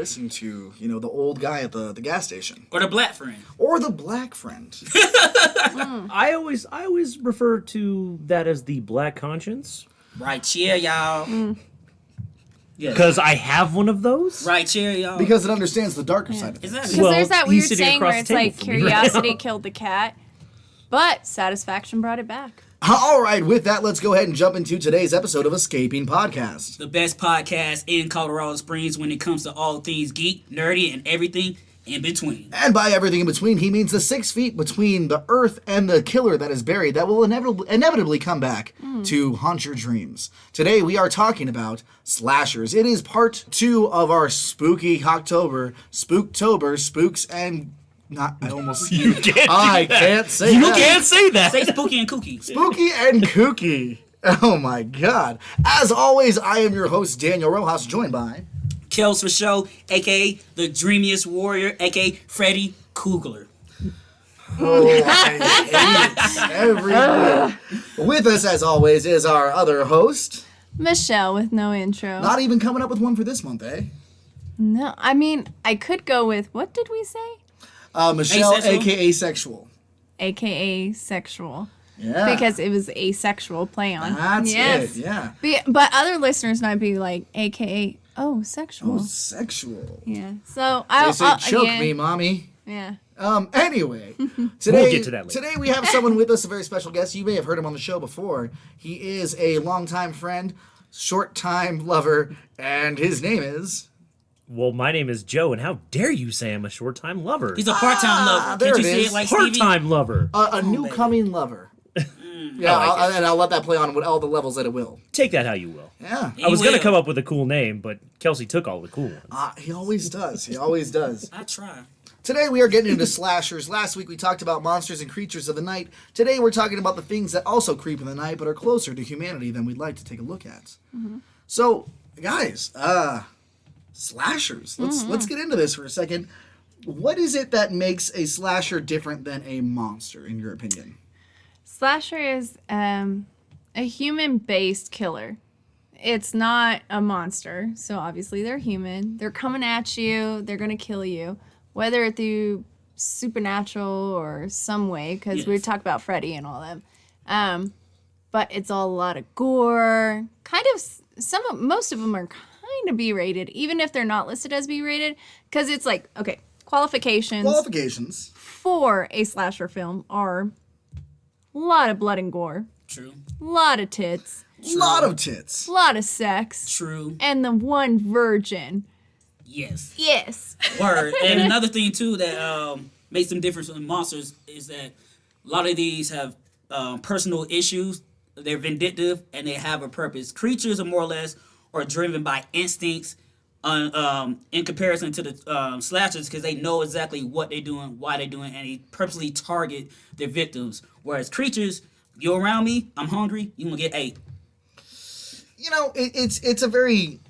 listening to, the old guy at the gas station. Or the black friend. Or the black friend. I always refer to that as the black conscience. Right here, y'all. Because I have one of those. Right here, y'all. Because it understands the darker side of things. Exactly. Because Well, there's that he's weird sitting saying across where the it's like table from me right curiosity now. killed the cat, but satisfaction brought it back. All right, with that, let's go ahead and jump into today's episode of Escaping Podcast. The best podcast in Colorado Springs when it comes to all things geek, nerdy, and everything in between. And by everything in between, he means the 6 feet between the earth and the killer that is buried that will inevitably come back to haunt your dreams. Today, we are talking about slashers. It is part 2 of our spooky October, Spooktober, Spooks and... Not, I almost... You can't. I can't say You that. can't say that. Say spooky and kooky. Spooky and kooky. Oh my god. As always, I am your host, Daniel Rojas, joined by... Kels for show, a.k.a. the dreamiest warrior, a.k.a. Freddy Krueger. Oh, I hate everything. With us, as always, is our other host. Michelle with no intro. Not even coming up with one for this month, eh? No, I mean, I could go with, what did we say? Michelle, Asexual? a.k.a. Sexual. AKA sexual. Yeah. Because it was asexual play on. That's yes. it, yeah. But other listeners might be like, AKA, sexual. Oh, sexual. Yeah. So They I'll say, choke again, me, mommy. Yeah. Anyway, today, We'll get to that later. Today we have someone with us, a very special guest. You may have heard him on the show before. He is a longtime friend, short-time lover, and his name is... Well, my name is Joe, and how dare you say I'm a short-time lover? He's a part-time lover. there Can't you it say is. it like Stevie? Part-time lover. A new-coming lover. Yeah, and I'll let that play on with all the levels that it will. Take that how you will. Yeah. I was going to will. come up with a cool name, but Kelsey took all the cool ones. He always does. He always does. I try. Today we are getting into slashers. Last week we talked about monsters and creatures of the night. Today we're talking about the things that also creep in the night but are closer to humanity than we'd like to take a look at. Mm-hmm. So, guys, slashers. Let's get into this for a second. What is it that makes a slasher different than a monster, in your opinion? Slasher is a human-based killer. It's not a monster, so obviously they're human. They're coming at you. They're going to kill you, whether through supernatural or some way, because we talk about Freddy and all that. But it's all a lot of gore. Most of them are kind of B-rated, even if they're not listed as B-rated, because it's like, okay, qualifications for a slasher film are a lot of blood and gore, True. a lot of tits, A lot of tits. a lot of sex, True. and the one virgin. Yes. Yes. Word. And another thing, too, that makes them different from monsters is that a lot of these have personal issues. They're vindictive, and they have a purpose. Creatures are more or less are driven by instincts in comparison to the slashers because they know exactly what they're doing, why they're doing, and they purposely target their victims. Whereas creatures, you're around me, I'm hungry, you gonna get ate. It's a very...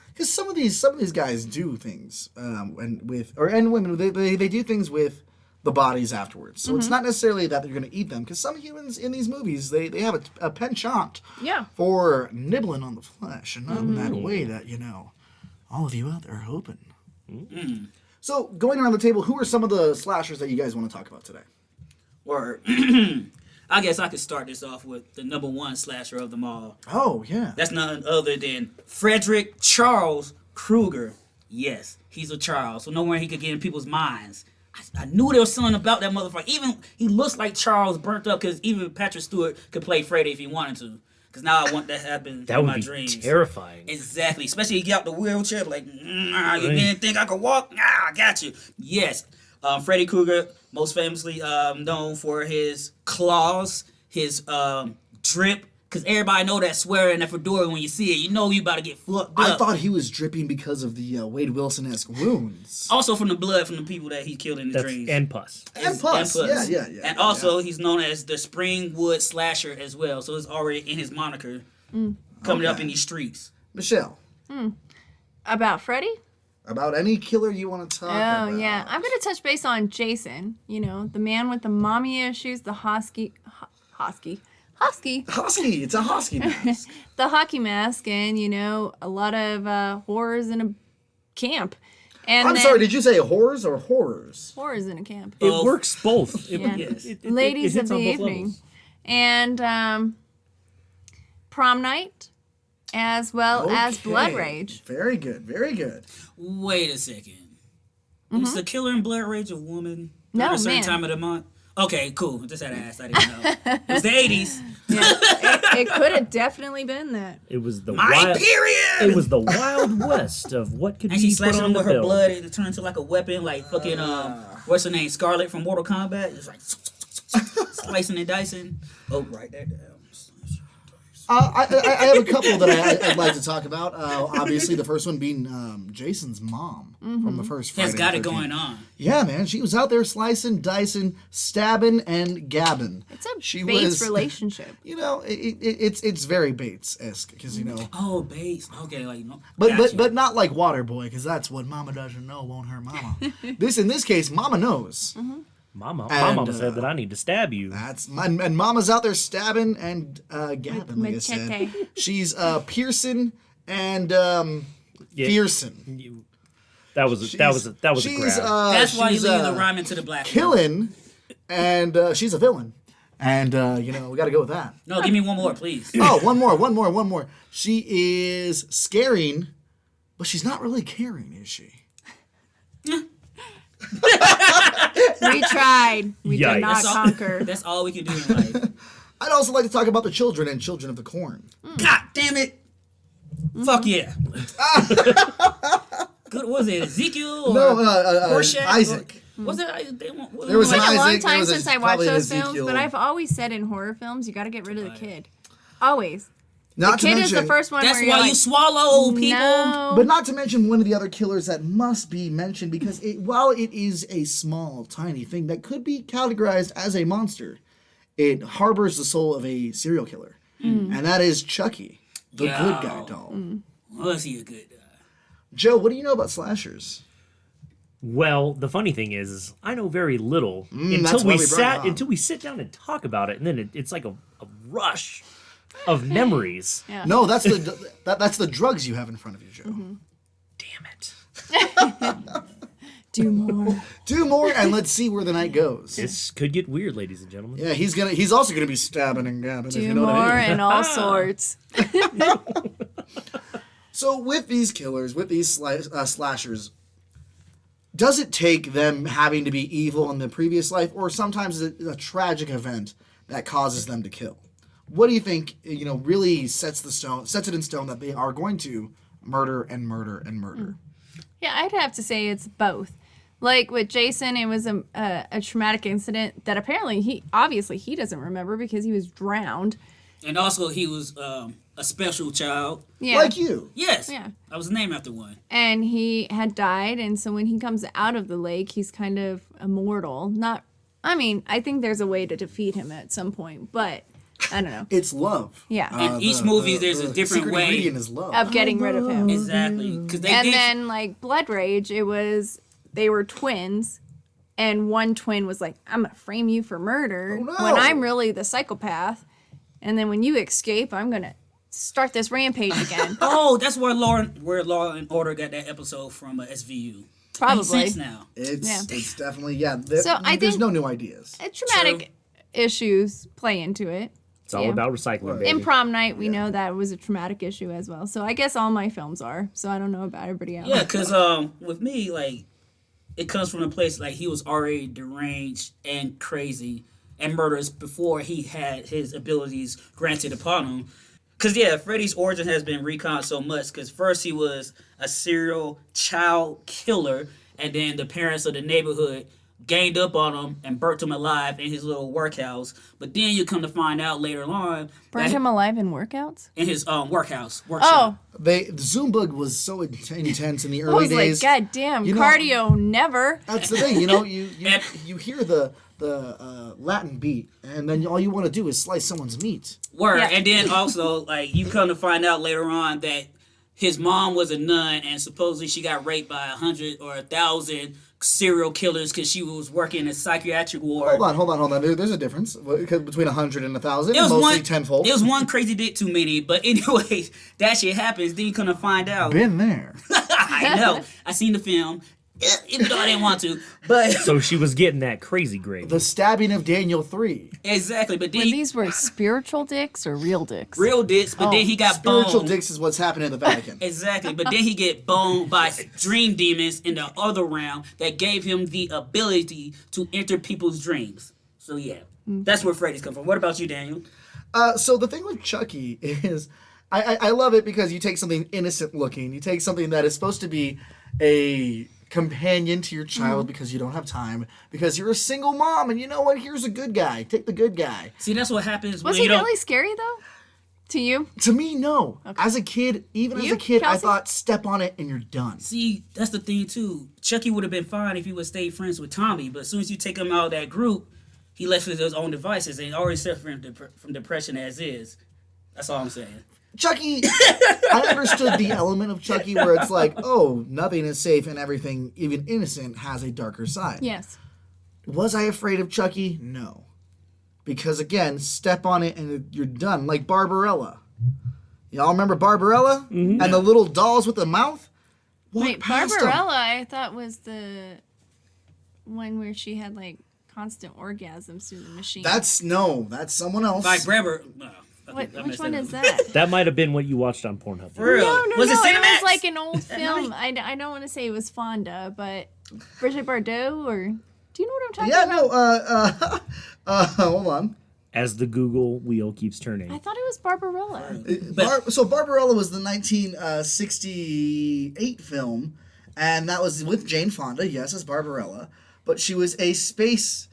Because some of these guys do things, and women, they do things with the bodies afterwards. So it's not necessarily that they're going to eat them. Because some humans in these movies, they have a penchant for nibbling on the flesh, and not in that way that all of you out there are hoping. Mm. So going around the table, who are some of the slashers that you guys want to talk about today? Word. I guess I could start this off with the number one slasher of them all. Oh yeah, That's none other than Frederick Charles Krueger. Yes, he's a Charles, so nowhere he could get in people's minds. I knew there was something about that motherfucker. Even he looks like Charles burnt up because even Patrick Stewart could play Freddy if he wanted to. Because now I want that to happen That in would my be dreams. terrifying. Exactly. Especially he get out the wheelchair like, you didn't think I could walk? I got you. Yes. Freddy Krueger, most famously known for his claws, his drip. Because everybody know that swear in that fedora when you see it. You know you about to get fucked up. I thought he was dripping because of the Wade Wilson-esque wounds. Also from the blood from the people that he killed in his dreams. And pus. And pus. Yeah. And also, he's known as the Springwood Slasher as well. So it's already in his moniker coming up in these streets. Michelle, About Freddy? about any killer you want to talk about. Oh, yeah. I'm going to touch base on Jason. The man with the mommy issues, the Husky. Husky. It's a husky mask. The hockey mask, and, a lot of horrors in a camp. And I'm then sorry, did you say whores or horrors? horrors in a camp. It Both. works both. It, Yeah. yes. It Ladies hits of on the both evening. levels. And prom night, as well as Blood Okay. Rage. Very good, very good. Wait a second. Is the killer in Blood Rage a woman? No, At a certain man. time of the month? Okay, cool. Just had to ask. I didn't know. It was the 80s. Yeah, it could have definitely been that. It was the My wild. period! It was the Wild West of what could And be she put slashed on him the with her film. blood and it turned into like a weapon, like fucking, what's her name? Scarlet from Mortal Kombat. It's like slicing and dicing. Oh, write that down. I have a couple that I'd like to talk about. Obviously, the first one being Jason's mom from the first Friday. Has got the it 13th. going on. Yeah, man, she was out there slicing, dicing, stabbing, and gabbing. It's a She Bates was- relationship. You know, it's very Bates-esque because you know, Oh, base. Okay, like, no. but Gotcha. but not like Waterboy because that's what Mama doesn't know won't hurt Mama. In this case, Mama knows. My mama And, said that I need to stab you. That's and Mama's out there stabbing and gabbing. Like I said, machete. she's Pearson and Yeah. Fearson. That was a grab. That's why you she's, leave the rhyme into the black. killing, and she's a villain. And you know we got to go with that. No, give me one more, please. Oh, one more. She is scaring, but she's not really caring, is she? We tried. We Yikes. did not That's all- conquer. That's all we can do in life. I'd also like to talk about the children and Children of the Corn. God damn it. Fuck yeah. Good, what was it, Ezekiel? Or No, Horseshack? Isaac. Was it? There was It's been an a long Isaac, there time was a- since I watched probably an those films, Ezekiel. but I've always said in horror films, you got to get rid of the kid. Always. Not Kid to is mention, the first one That's where you're why like, you swallow people. no. but not to mention one of the other killers that must be mentioned because while it is a small, tiny thing that could be categorized as a monster, it harbors the soul of a serial killer, and that is Chucky, the Yo. good guy doll. Was he a good guy? Joe, what do you know about slashers? Well, the funny thing is I know very little that's why we brought it on. until we sit down and talk about it, and then it's like a rush of memories. Yeah. No, that's that's the drugs you have in front of you, Joe. Damn it! Do more. Do more, and let's see where the night goes. This could get weird, ladies and gentlemen. Yeah, he's also gonna be stabbing and gabbing. Do if you know more what I mean. and all sorts. So with these killers, with these slashers, does it take them having to be evil in the previous life, or sometimes a tragic event that causes them to kill? What do you think? You know, really sets it in stone that they are going to murder and murder and murder. Yeah, I'd have to say it's both. Like with Jason, it was a traumatic incident that apparently he doesn't remember because he was drowned. And also, he was a special child. Yeah. Like you. Yes. Yeah. I was named after one. And he had died, and so when he comes out of the lake, he's kind of immortal. I think there's a way to defeat him at some point, but I don't know. It's love. Yeah. In each movie, there's a different secret way. ingredient is love. Of getting rid of him. Exactly. Because they And did. then like Blood Rage, they were twins, and one twin was like, I'm gonna frame you for murder Oh, no. when I'm really the psychopath. And then when you escape, I'm gonna start this rampage again. Oh, that's where Law and Order got that episode from SVU. Probably. Makes sense now. It's definitely there's I think- no new ideas. Traumatic issues play into it. It's all Yeah. about recycling, baby. In Prom Night, we know that was a traumatic issue as well. So I guess all my films are. So I don't know about everybody else. Yeah, because with me, like, it comes from a place like he was already deranged and crazy and murderous before he had his abilities granted upon him. Because, yeah, Freddy's origin has been reconned so much because first he was a serial child killer, and then the parents of the neighborhood ganged up on him and burnt him alive in his little workhouse. But then you come to find out later on Burned that him alive in workouts? in his workhouse. Oh, Workshop. The Zoombug was so intense in the I early was like, days. God damn, You know- cardio never. That's the thing, you know, you And- you hear the Latin beat, and then all you want to do is slice someone's meat. Word. Yeah. And then also, like, you come to find out later on that his mom was a nun and supposedly she got raped by 100 or 1,000 serial killers because she was working in a psychiatric ward. Hold on. There's a difference between 100 and 1,000. It was Mostly one tenfold. It was one crazy dick too many. But anyways, that shit happens. Then you come to find out. Been there. I know. I seen the film, even though I didn't want to. But So she was getting that crazy grade. The stabbing of Daniel 3. exactly. But then When these were spiritual dicks or real dicks? real dicks. But then he got Spiritual boned. dicks is what's happening in the Vatican. Exactly. But then he get boned by dream demons in the other realm that gave him the ability to enter people's dreams. So yeah, that's where Freddy's come from. What about you, Daniel? So the thing with Chucky is, I love it because you take something innocent looking, you take something that is supposed to be a companion to your child because you don't have time, because you're a single mom, and you know what? Here's a good guy. Take the good guy. See, that's what happens Was when he you don't. really scary though? To you? To me, no. As a kid, even as You, a kid, I Kelsey? thought step on it and you're done. See, that's the thing too. Chucky would have been fine if he would stay friends with Tommy, but as soon as you take him out of that group, he left with his own devices and already suffering from depression as is. That's all I'm saying. Chucky, I understood the element of Chucky where it's like, oh, nothing is safe and everything, even innocent, has a darker side. Yes. Was I afraid of Chucky? No. Because again, step on it and you're done. Like Barbarella. Y'all remember Barbarella? Mm-hmm. And the little dolls with the mouth? Walk Wait, past 'em. Barbarella, I thought was the one where she had like constant orgasms through the machine. That's someone else. Like Breber. Which one is that? That might have been what you watched on Pornhub. For real? No, Was it it Cinemax? was like an old At film. night? I don't want to say it was Fonda, but Brigitte Bardot, or do you know what I'm talking Yeah, about? no, hold on. As the Google wheel keeps turning. I thought it was Barbarella. So Barbarella was the 1968 film, and that was with Jane Fonda, yes, as Barbarella, but she was a space,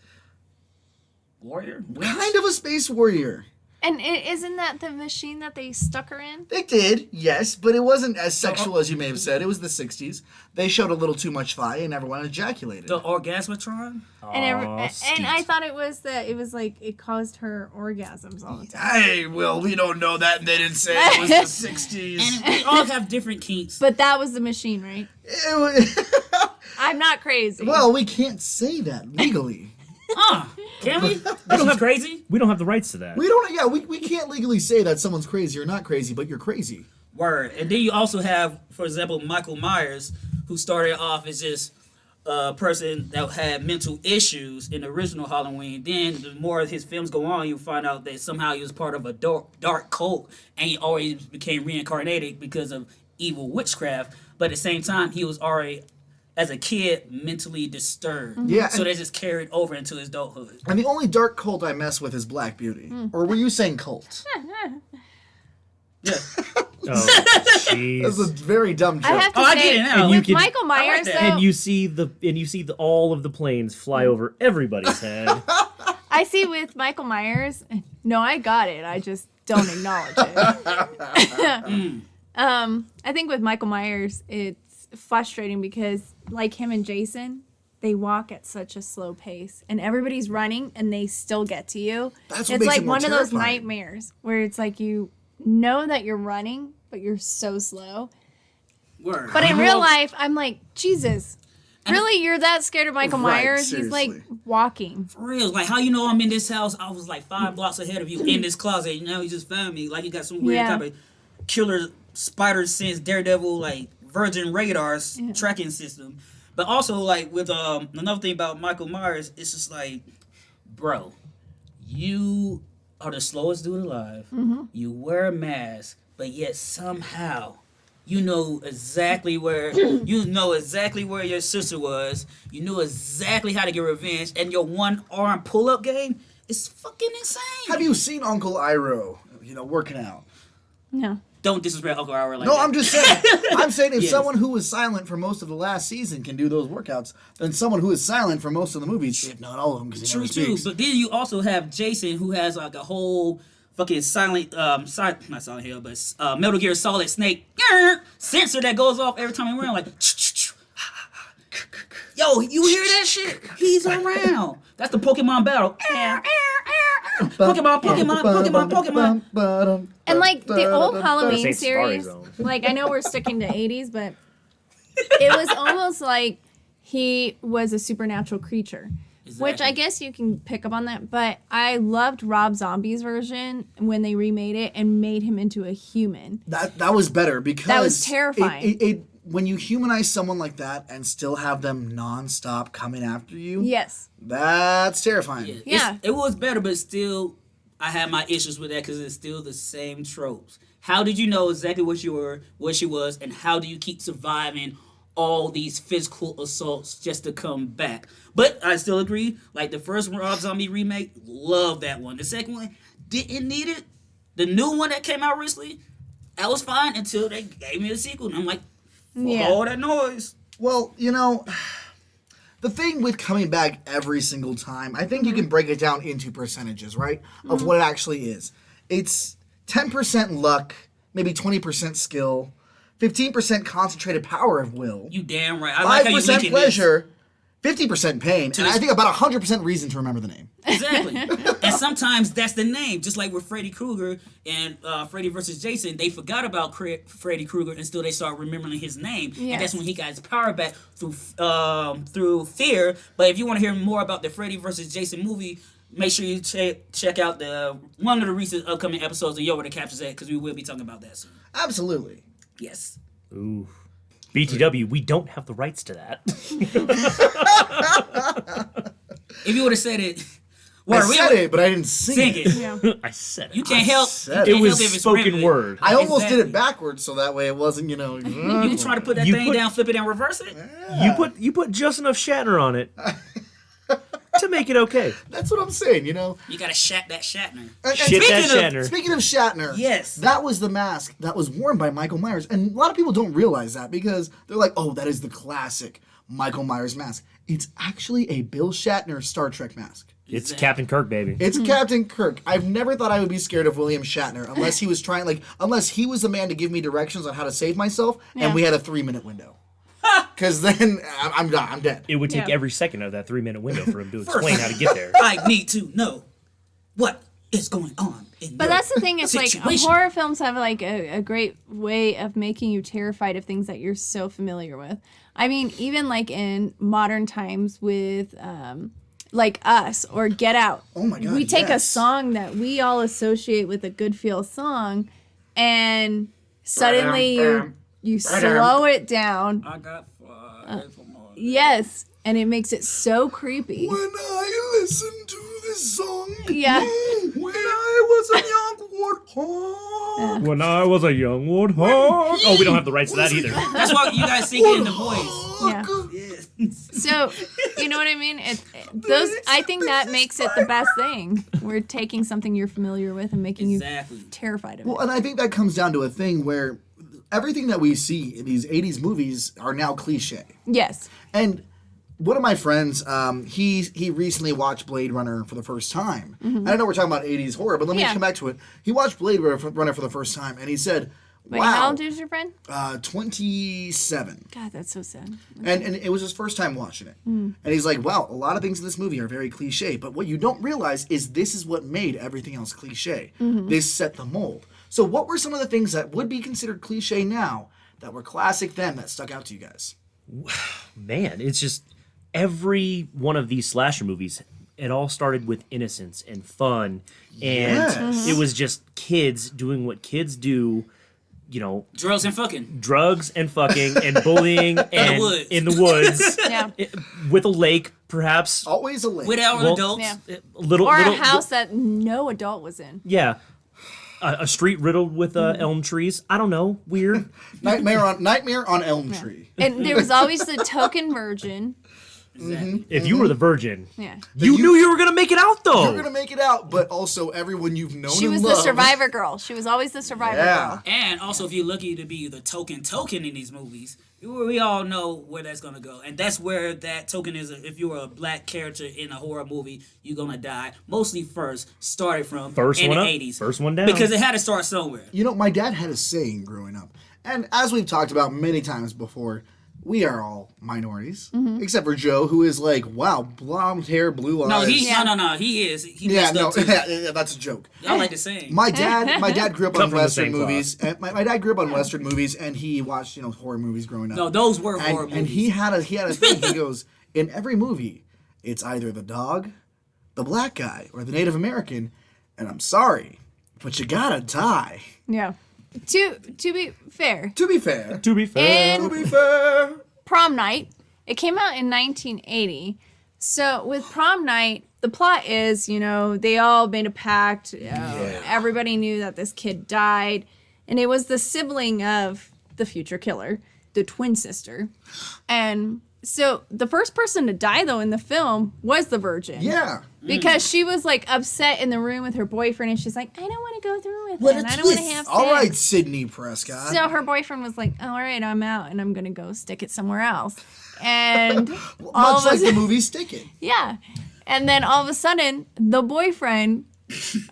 Warrior? kind of a space warrior. And isn't that the machine that they stuck her in? They did, yes, but it wasn't as sexual as you may have said. It was the 60s. They showed a little too much thigh and everyone ejaculated. The Orgasmatron? And I thought it was that it was like it caused her orgasms all the time. Hey, well, we don't know that, and they didn't say it was the 60s. And we all have different kinks. But that was the machine, right? It was, I'm not crazy. well, we can't say that legally. Can we? This is crazy. We don't have the rights to that. We can't legally say that someone's crazy or not crazy, but you're crazy. Word. And then you also have, for example, Michael Myers, who started off as just a person that had mental issues in the original Halloween. Then the more of his films go on, you find out that somehow he was part of a dark cult, and he always became reincarnated because of evil witchcraft. But at the same time, he was already, as a kid, mentally disturbed. Yeah, So that just carried over into his adulthood. And the only dark cult I mess with is Black Beauty. Or were you saying cult? Yeah. Oh, That's a jeez. very dumb joke. I have to I say, get it now. And you with can- Michael Myers, that. though, And you see all of the planes fly over everybody's head. I see with Michael Myers. No, I got it. I just don't acknowledge it. I think with Michael Myers, it's frustrating because, like him and Jason, they walk at such a slow pace, and everybody's running, and they still get to you. That's what It's makes like it more one of those terrifying. nightmares where it's like you know that you're running, but you're so slow. Word. But in real life, I'm like, Jesus. Really? You're that scared of Michael Right, Myers? He's like seriously. walking. For real, like how you know I'm in this house? I was like 5 blocks ahead of you in this closet. And now you just found me. Like you got some weird Yeah. type of killer spider sense, daredevil, like Virgin Radar's tracking system. But also like with another thing about Michael Myers, it's just like, bro, you are the slowest dude alive. You wear a mask, but yet somehow you know exactly where your sister was. You knew exactly how to get revenge, and your one arm pull up game is fucking insane. Have you seen Uncle Iroh, working out? No. Don't disrespect Uncle Howard like No, that. I'm just saying. I'm saying if Yes. someone who was silent for most of the last season can do those workouts, then someone who is silent for most of the movies, if not all of them, because he True never too, speaks. but then you also have Jason, who has like a whole fucking not Silent Hill, but Metal Gear Solid Snake sensor that goes off every time he runs. Like, yo, you hear that shit? He's around. That's the Pokemon battle. Pokemon. And like the old This Halloween ain't series, Safari Zone. like I know we're sticking to 80s, but it was almost like he was a supernatural creature. Which I Exactly. guess you can pick up on that, but I loved Rob Zombie's version when they remade it and made him into a human. That was better because That was terrifying. when you humanize someone like that and still have them nonstop coming after you, Yes. that's terrifying. Yeah. It was better, but still, I had my issues with that because it's still the same tropes. How did you know exactly what she was, and how do you keep surviving all these physical assaults just to come back? But I still agree. Like the first Rob Zombie remake, love that one. The second one, didn't need it. The new one that came out recently, that was fine until they gave me a sequel, and I'm like, fuck all that noise. Well, the thing with coming back every single time, I think you can break it down into percentages, right? Of what it actually is. It's 10% luck, maybe 20% skill, 15% concentrated power of will, You damn right. I like how you 5% linking pleasure, 50% pain, and this- I think about 100% reason to remember the name. Exactly. And sometimes that's the name. Just like with Freddy Krueger and Freddy versus Jason, they forgot about Freddy Krueger until they started remembering his name. Yes. And that's when he got his power back through fear. But if you want to hear more about the Freddy versus Jason movie, make sure you check out one of the recent upcoming episodes of Yo Where the Capture's At, because we will be talking about that soon. Absolutely. Yes. Ooh. BTW, we don't have the rights to that. If you would have said it... I said it, but I didn't sing Sing it. it. Yeah. I said it. You can't help. said You it. can't It help was if it's spoken rhythmic. word. I almost did Exactly. it backwards so that way it wasn't, You try to put that You thing put- down, flip it, and reverse it? You put just enough Shatner on it to make it okay. That's what I'm saying, You gotta shat that Shatner. And Shit that Speaking of- Shatner. Speaking of Shatner, Yes. that was the mask that was worn by Michael Myers. And a lot of people don't realize that because they're like, oh, that is the classic Michael Myers mask. It's actually a Bill Shatner Star Trek mask. It's Captain Kirk, baby. It's Captain Kirk. I've never thought I would be scared of William Shatner unless he was unless he was the man to give me directions on how to save myself Yeah. and we had a 3-minute window. Because then I'm done. I'm dead. It would take Yeah. every second of that 3-minute window for him to explain how to get there. I need to know what is going on. But that's the thing, it's like situation. horror films have like a great way of making you terrified of things that you're so familiar with. I mean, even like in modern times with like Us or Get Out. Oh my God, We take a yes. song that we all associate with a good feel song and suddenly you slow it down. I got fired for more. Yes. And it makes it so creepy. When I listen to this song, Yeah. when I was a young warthog. When I was a young warthog. Oh, we don't have the rights to that either. That's why you guys sing it in the voice. Yeah. So, you know what I mean? I think that makes it the best thing. We're taking something you're familiar with and making Exactly. you terrified of Well, it. and I think that comes down to a thing where everything that we see in these 80s movies are now cliche. Yes. And one of my friends, he recently watched Blade Runner for the first time. I know we're talking about 80s horror, but let me Yeah. come back to it. He watched Blade Runner for the first time, and he said, Wait, wow, how old is your friend? 27. God, that's so sad. And it was his first time watching it. And he's like, wow, a lot of things in this movie are very cliche, but what you don't realize is this is what made everything else cliche. This set the mold. So what were some of the things that would be considered cliche now that were classic then that stuck out to you guys? Man, it's just every one of these slasher movies, it all started with innocence and fun. And Yes. it was just kids doing what kids do, Drugs and fucking. drugs and fucking and bullying and woods. in the woods Yeah. with a lake, perhaps. Always a link. Without Well, adults. Yeah. Little, Or little, a house that no adult was in. Yeah. A street riddled with elm trees. I don't know. Weird. Nightmare on Elm Tree. And there was always the token virgin. Exactly. If you were the virgin, Yeah. you knew you were going to make it out, though. You're gonna make it out, but also everyone you've known She and was the loved. survivor girl. She was always the survivor Yeah. girl. And also, if you're lucky to be the token in these movies, we all know where that's gonna go, and that's where that token is. If you're a black character in a horror movie, you're gonna die. Mostly started from First in one the up, 80s, first one down. because it had to start somewhere. You know, my dad had a saying growing up, and as we've talked about many times before, we are all minorities, except for Joe, who is like, wow, blonde hair, blue eyes. No, Yeah. no, he is. He yeah, messed no, up too. yeah, that's a joke. Y'all like the same. My dad grew up Come on from the Western same cloth. movies. And my dad grew up on Western movies, and he watched horror movies growing up. No, those were horror and movies. he had a thing. He goes, in every movie, it's either the dog, the black guy, or the Native American, and I'm sorry, but you gotta die. Yeah. To be fair, To be fair. To be fair. And- To be fair. Prom Night, it came out in 1980. So with Prom Night, the plot is, they all made a pact. Everybody knew that this kid died. And it was the sibling of the future killer, the twin sister. And so the first person to die, though, in the film was the virgin. Yeah. Because she was, like, upset in the room with her boyfriend. And she's like, I don't want to go through with it. I don't want to have sex. All right, Sydney Prescott. So her boyfriend was like, all right, I'm out. And I'm going to go stick it somewhere else. And all Much of like a the movie Stick It. yeah. And then all of a sudden, the boyfriend,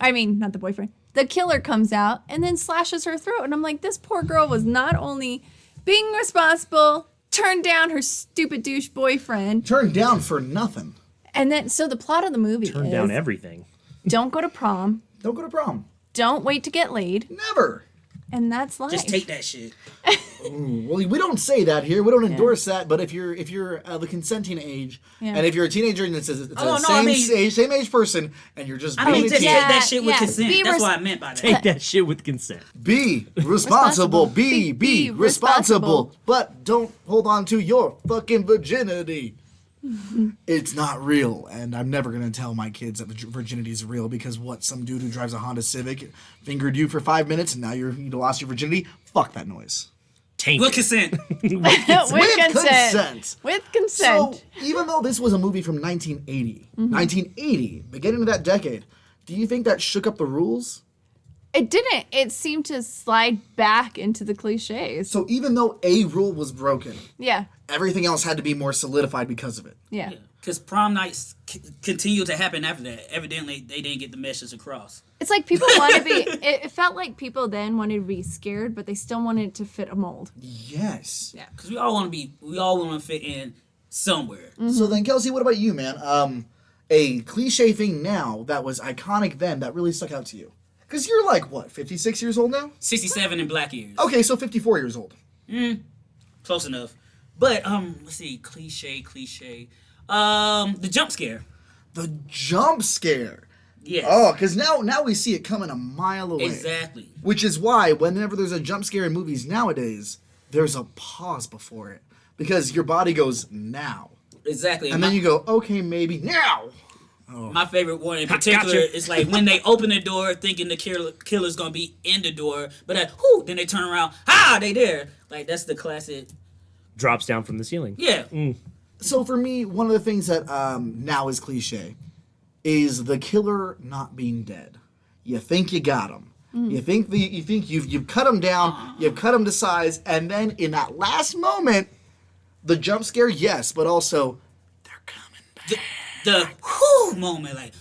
not the boyfriend, the killer comes out and then slashes her throat. And I'm like, this poor girl was not only being responsible, turned down her stupid douche boyfriend. Turned down for nothing. And then, so the plot of the movie Turn is down everything. don't go to prom, Don't go to prom. don't wait to get laid, Never. and that's life. Just take that shit. Well, we don't say that here. We don't endorse that. But if you're the consenting age, Yeah. and if you're a teenager and it's a Oh, no, same I mean- same age person, and you're just I being mean, a just teen, take that shit with yeah, consent. be That's res- what I meant by that. Take that shit with consent. be responsible. Be Be responsible. responsible. But don't hold on to your fucking virginity. It's not real, and I'm never gonna tell my kids that virginity is real because some dude who drives a Honda Civic fingered you for 5 minutes and now you lost your virginity. Fuck that noise. Taint. With consent. with consent. With consent. So even though this was a movie from 1980, beginning of that decade, do you think that shook up the rules? It didn't. It seemed to slide back into the cliches. So even though a rule was broken, Yeah. everything else had to be more solidified because of it. Yeah. Because prom nights continued to happen after that. Evidently, they didn't get the message across. It's like people want to be, it felt like people then wanted to be scared, but they still wanted to fit a mold. Yes. Yeah, because we all want to fit in somewhere. So then, Kelsey, what about you, man? A cliche thing now that was iconic then that really stuck out to you? Because you're like, what, 56 years old now? 67 in black years. Okay, so 54 years old. Close enough. But, let's see, cliche. The jump scare. The jump scare. Yes. Oh, because now we see it coming a mile away. Exactly. Which is why whenever there's a jump scare in movies nowadays, there's a pause before it. Because your body goes, now. Exactly. And then you go, okay, maybe now. My favorite one in particular is like when they open the door thinking the killer's going to be in the door, but then they turn around, they there. Like, that's the classic. Drops down from the ceiling. Yeah. So for me, one of the things that now is cliche is the killer not being dead. You think you got him. You think you've cut him down, you've cut him to size, and then in that last moment, the jump scare, yes, but also they're coming back. The whoo moment, like,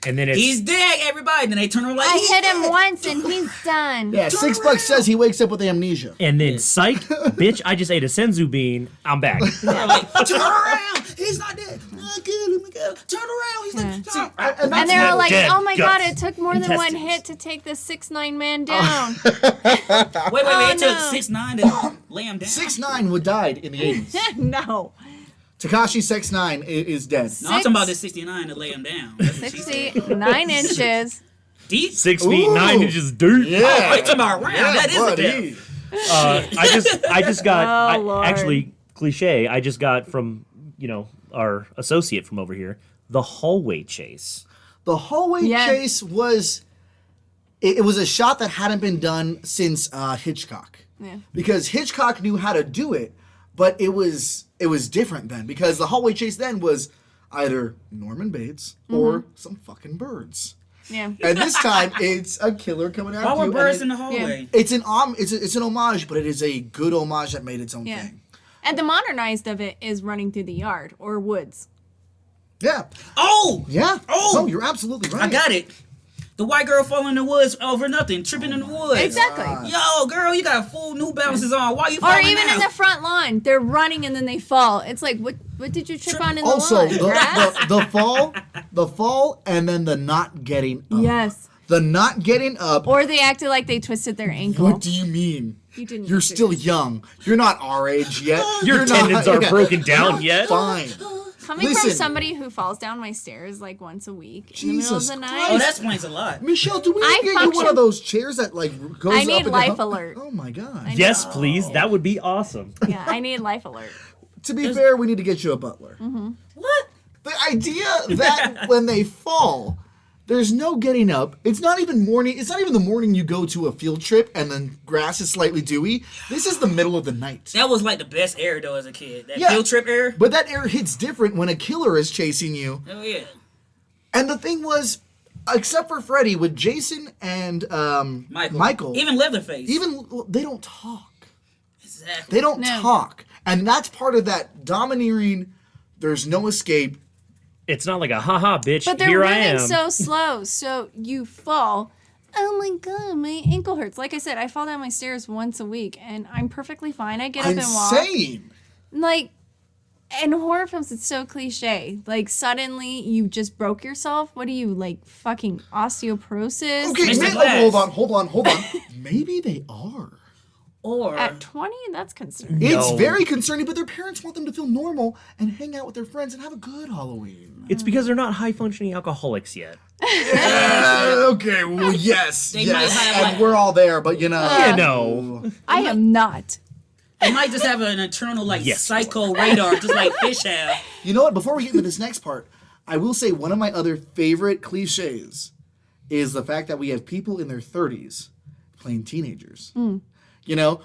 And then it's he's dead, everybody. And then they turn around like, I he's hit dead. him once and he's done. Yeah, $6 says he wakes up with amnesia. and then psych, bitch, I just ate a senzu bean. I'm back. They're like, turn around, he's not dead. Oh, good. Turn around, he's not dead. And they're all like, Dead oh my god, guts. it took more than one Intestines. hit to take this 6'9" man down. Wait, it took no. 6'9" to lay him down. 6'9" who died in the 80s. No. Takashi 6'9" is dead. No, I'm talking about the 69 to lay him down. That's what she said. 69 inches. Deep? 6 feet Ooh. 9 inches deep. Yeah. Oh, you talking about round. That is a buddy. death. I just got Lord. actually cliche. I just got from our associate from over here the hallway chase. The hallway Yeah. chase was it was a shot that hadn't been done since Hitchcock. Yeah. Because Hitchcock knew how to do it, but it was different then because the hallway chase then was either Norman Bates or some fucking birds. Yeah. And this time it's a killer coming after Why you. were and birds it- in the hallway? It's an it's an homage, but it is a good homage that made its own Yeah. thing. And the modernized of it is running through the yard or woods. Yeah. Oh! Yeah. Oh! No, you're absolutely right. I got it. The white girl falling in the woods over nothing, tripping in the woods. Exactly. Yo, girl, you got full New Balances on. Why you Or falling even now? in the front lawn, they're running and then they fall. It's like, what did you trip on in the Also, lawn? Grass? the fall, and then the not getting up. Yes. The not getting up. Or they acted like they twisted their ankle. What do you mean? You didn't You're do still this. young. You're not our age yet. Your You're tendons not, aren't broken down yet. Fine. Coming Listen. from somebody who falls down my stairs like once a week in the middle of Jesus the night. Christ. Oh, that explains a lot. Michelle, do we I get you one function- of those chairs that like goes I up need and life down? alert. Oh my god. Yes, please. That would be awesome. Yeah, I need life alert. To be fair, we need to get you a butler. What? The idea that when they fall, there's no getting up. It's not even morning. It's not even the morning you go to a field trip and then grass is slightly dewy. This is the middle of the night. That was like the best air though as a kid. That Yeah. field trip air. But that air hits different when a killer is chasing you. Oh yeah. And the thing was, except for Freddy, with Jason and Michael, Even Leatherface. they don't talk. Exactly. They don't No. talk. And that's part of that domineering, there's no escape. It's not like a haha, bitch. But they're Here I running am. so slow, so you fall. Oh my god, my ankle hurts. Like I said, I fall down my stairs once a week, and I'm perfectly fine. I get up and walk. Insane. Like, in horror films, it's so cliche. Like, suddenly you just broke yourself. What are you, like, fucking osteoporosis? Okay, Mr. oh, Glass. hold on. Maybe they are. Or At 20, that's concerning. It's No. very concerning, but their parents want them to feel normal and hang out with their friends and have a good Halloween. It's because they're not high functioning alcoholics yet. Okay, well, yes, They might have, and like- we're all there, but you know. You know. I am not. they might just have an internal like Yes. psycho radar, just like fish have. You know what? Before we get into this next part, I will say one of my other favorite cliches is the fact that we have people in their 30s playing teenagers. You know,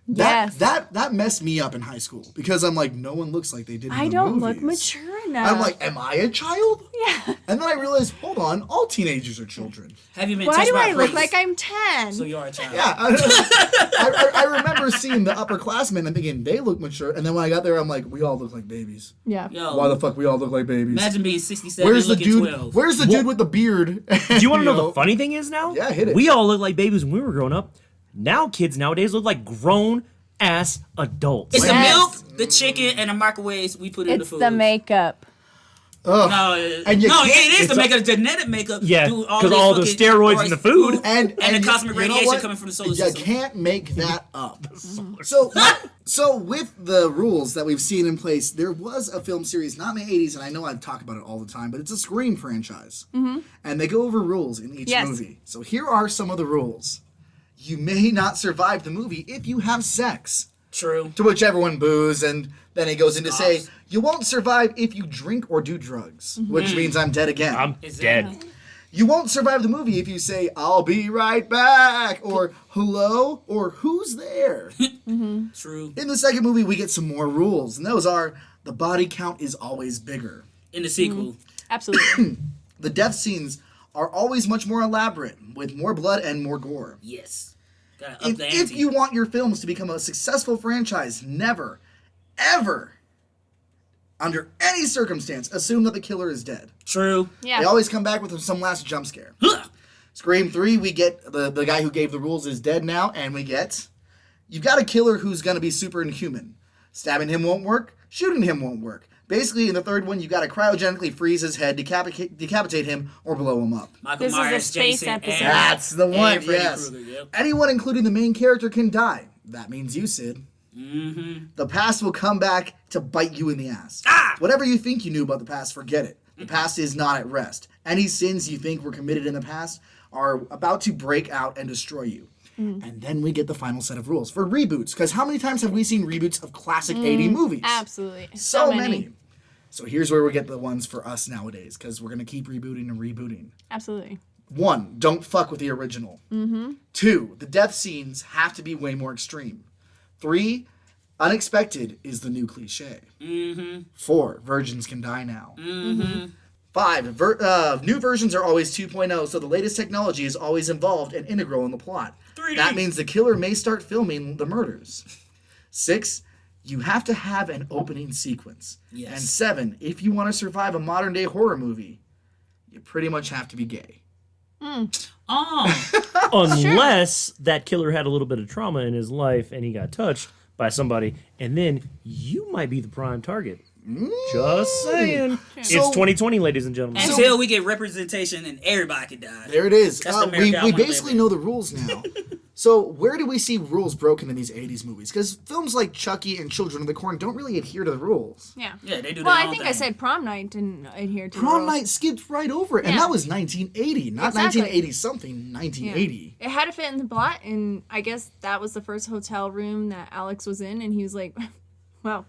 Yes. that messed me up in high school because I'm like, no one looks like they did in I the don't movies. look mature enough. I'm like, am I a child? yeah. And then I realized, hold on, all teenagers are children. Have you been Why touched do by I a look priest? like I'm 10? So you are a child. Yeah, I remember seeing the upperclassmen and thinking they look mature, and then when I got there, I'm like, we all look like babies. yeah. Yo, Why the fuck we all look like babies? imagine being 67 Where's the looking dude? 12. Where's the dude with the beard? Do you want to know the funny thing is now? Yeah, hit it. We all look like babies when we were growing up. Now kids nowadays look like grown ass adults. It's the Yes. milk, the chicken, and the microwaves we put in the It's food. the makeup. No, And you no, can't- it is it's the makeup, genetic makeup. Yeah, do 'cause this all the fucking steroids in the food. and the cosmic you know radiation what? coming from the solar You system. can't make that up. So with the rules that we've seen in place, there was a film series, not in the 80s, and I know I talk about it all the time, but it's a Scream franchise. And they go over rules in each Yes. movie. So here are some of the rules. You may not survive the movie if you have sex. True. To which everyone boos, and then he goes in to say, Scoffs. you won't survive if you drink or do drugs, which means I'm dead again. I'm Exactly. dead. You won't survive the movie if you say, I'll be right back, or hello, or who's there. True. In the second movie, we get some more rules, and those are the body count is always bigger. In the sequel. Absolutely. The death scenes are always much more elaborate, with more blood and more gore. Yes. Gotta up the If ante. you want your films to become a successful franchise, never, ever, under any circumstance, assume that the killer is dead. True. Yeah. They always come back with some last jump scare. Huh. Scream 3, we get the guy who gave the rules is dead now, and we get, you've got a killer who's going to be super inhuman. Stabbing him won't work, shooting him won't work. Basically, in the third one, you got to cryogenically freeze his head, decapitate him, or blow him up. Michael This is a Myers, space Jason, episode. and That's the one, and Freddy yes. Krueger, yep. Anyone, including the main character, can die. That means you, Sid. Mm-hmm. The past will come back to bite you in the ass. Ah! Whatever you think you knew about the past, forget it. The past is not at rest. Any sins you think were committed in the past are about to break out and destroy you. And then we get the final set of rules for reboots. Because how many times have we seen reboots of classic 80 movies? Absolutely. So many. So here's where we get the ones for us nowadays. Because we're going to keep rebooting and rebooting. Absolutely. 1, don't fuck with the original. 2, the death scenes have to be way more extreme. 3, unexpected is the new cliche. 4, virgins can die now. 5, new versions are always 2.0, so the latest technology is always involved and integral in the plot. 3D. That means the killer may start filming the murders. 6, you have to have an opening sequence. Yes. And 7, if you want to survive a modern day horror movie, you pretty much have to be gay. Oh, Unless that killer had a little bit of trauma in his life and he got touched by somebody, and then you might be the prime target. Just saying. It's 2020, ladies and gentlemen. until we get representation and everybody can die. There it is. That's the We America I wanna basically live in. know the rules now. So where do we see rules broken in these 80s movies? Because films like Chucky and Children of the Corn don't really adhere to the rules. Yeah. Yeah, they do Well, their I own think thing. I said Prom Night didn't adhere to the Prom rules. Night skipped right over it, and Yeah. that was 1980, not Exactly. 1980-something, 1980. It had to fit in the plot, and I guess that was the first hotel room that Alex was in, and he was like, well,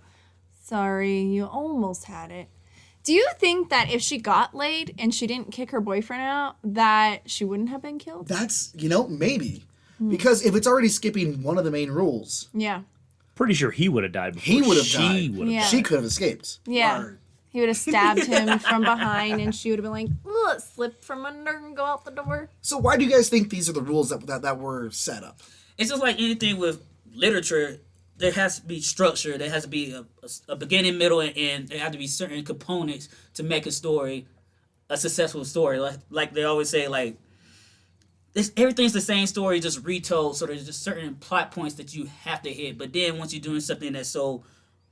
sorry, you almost had it. Do you think that if she got laid and she didn't kick her boyfriend out, that she wouldn't have been killed? That's, maybe. Because if it's already skipping one of the main rules, Yeah. Pretty sure he would have died before he would have she died. would have Yeah. She could have escaped. Yeah. Word. He would have stabbed him from behind, and she would have been like, ugh, slip from under and go out the door. So why do you guys think these are the rules that were set up? It's just like anything with literature. There has to be structure. There has to be a beginning, middle, and end. There have to be certain components to make a story a successful story. Like they always say, like everything's the same story, just retold. So there's just certain plot points that you have to hit. But then once you're doing something that's so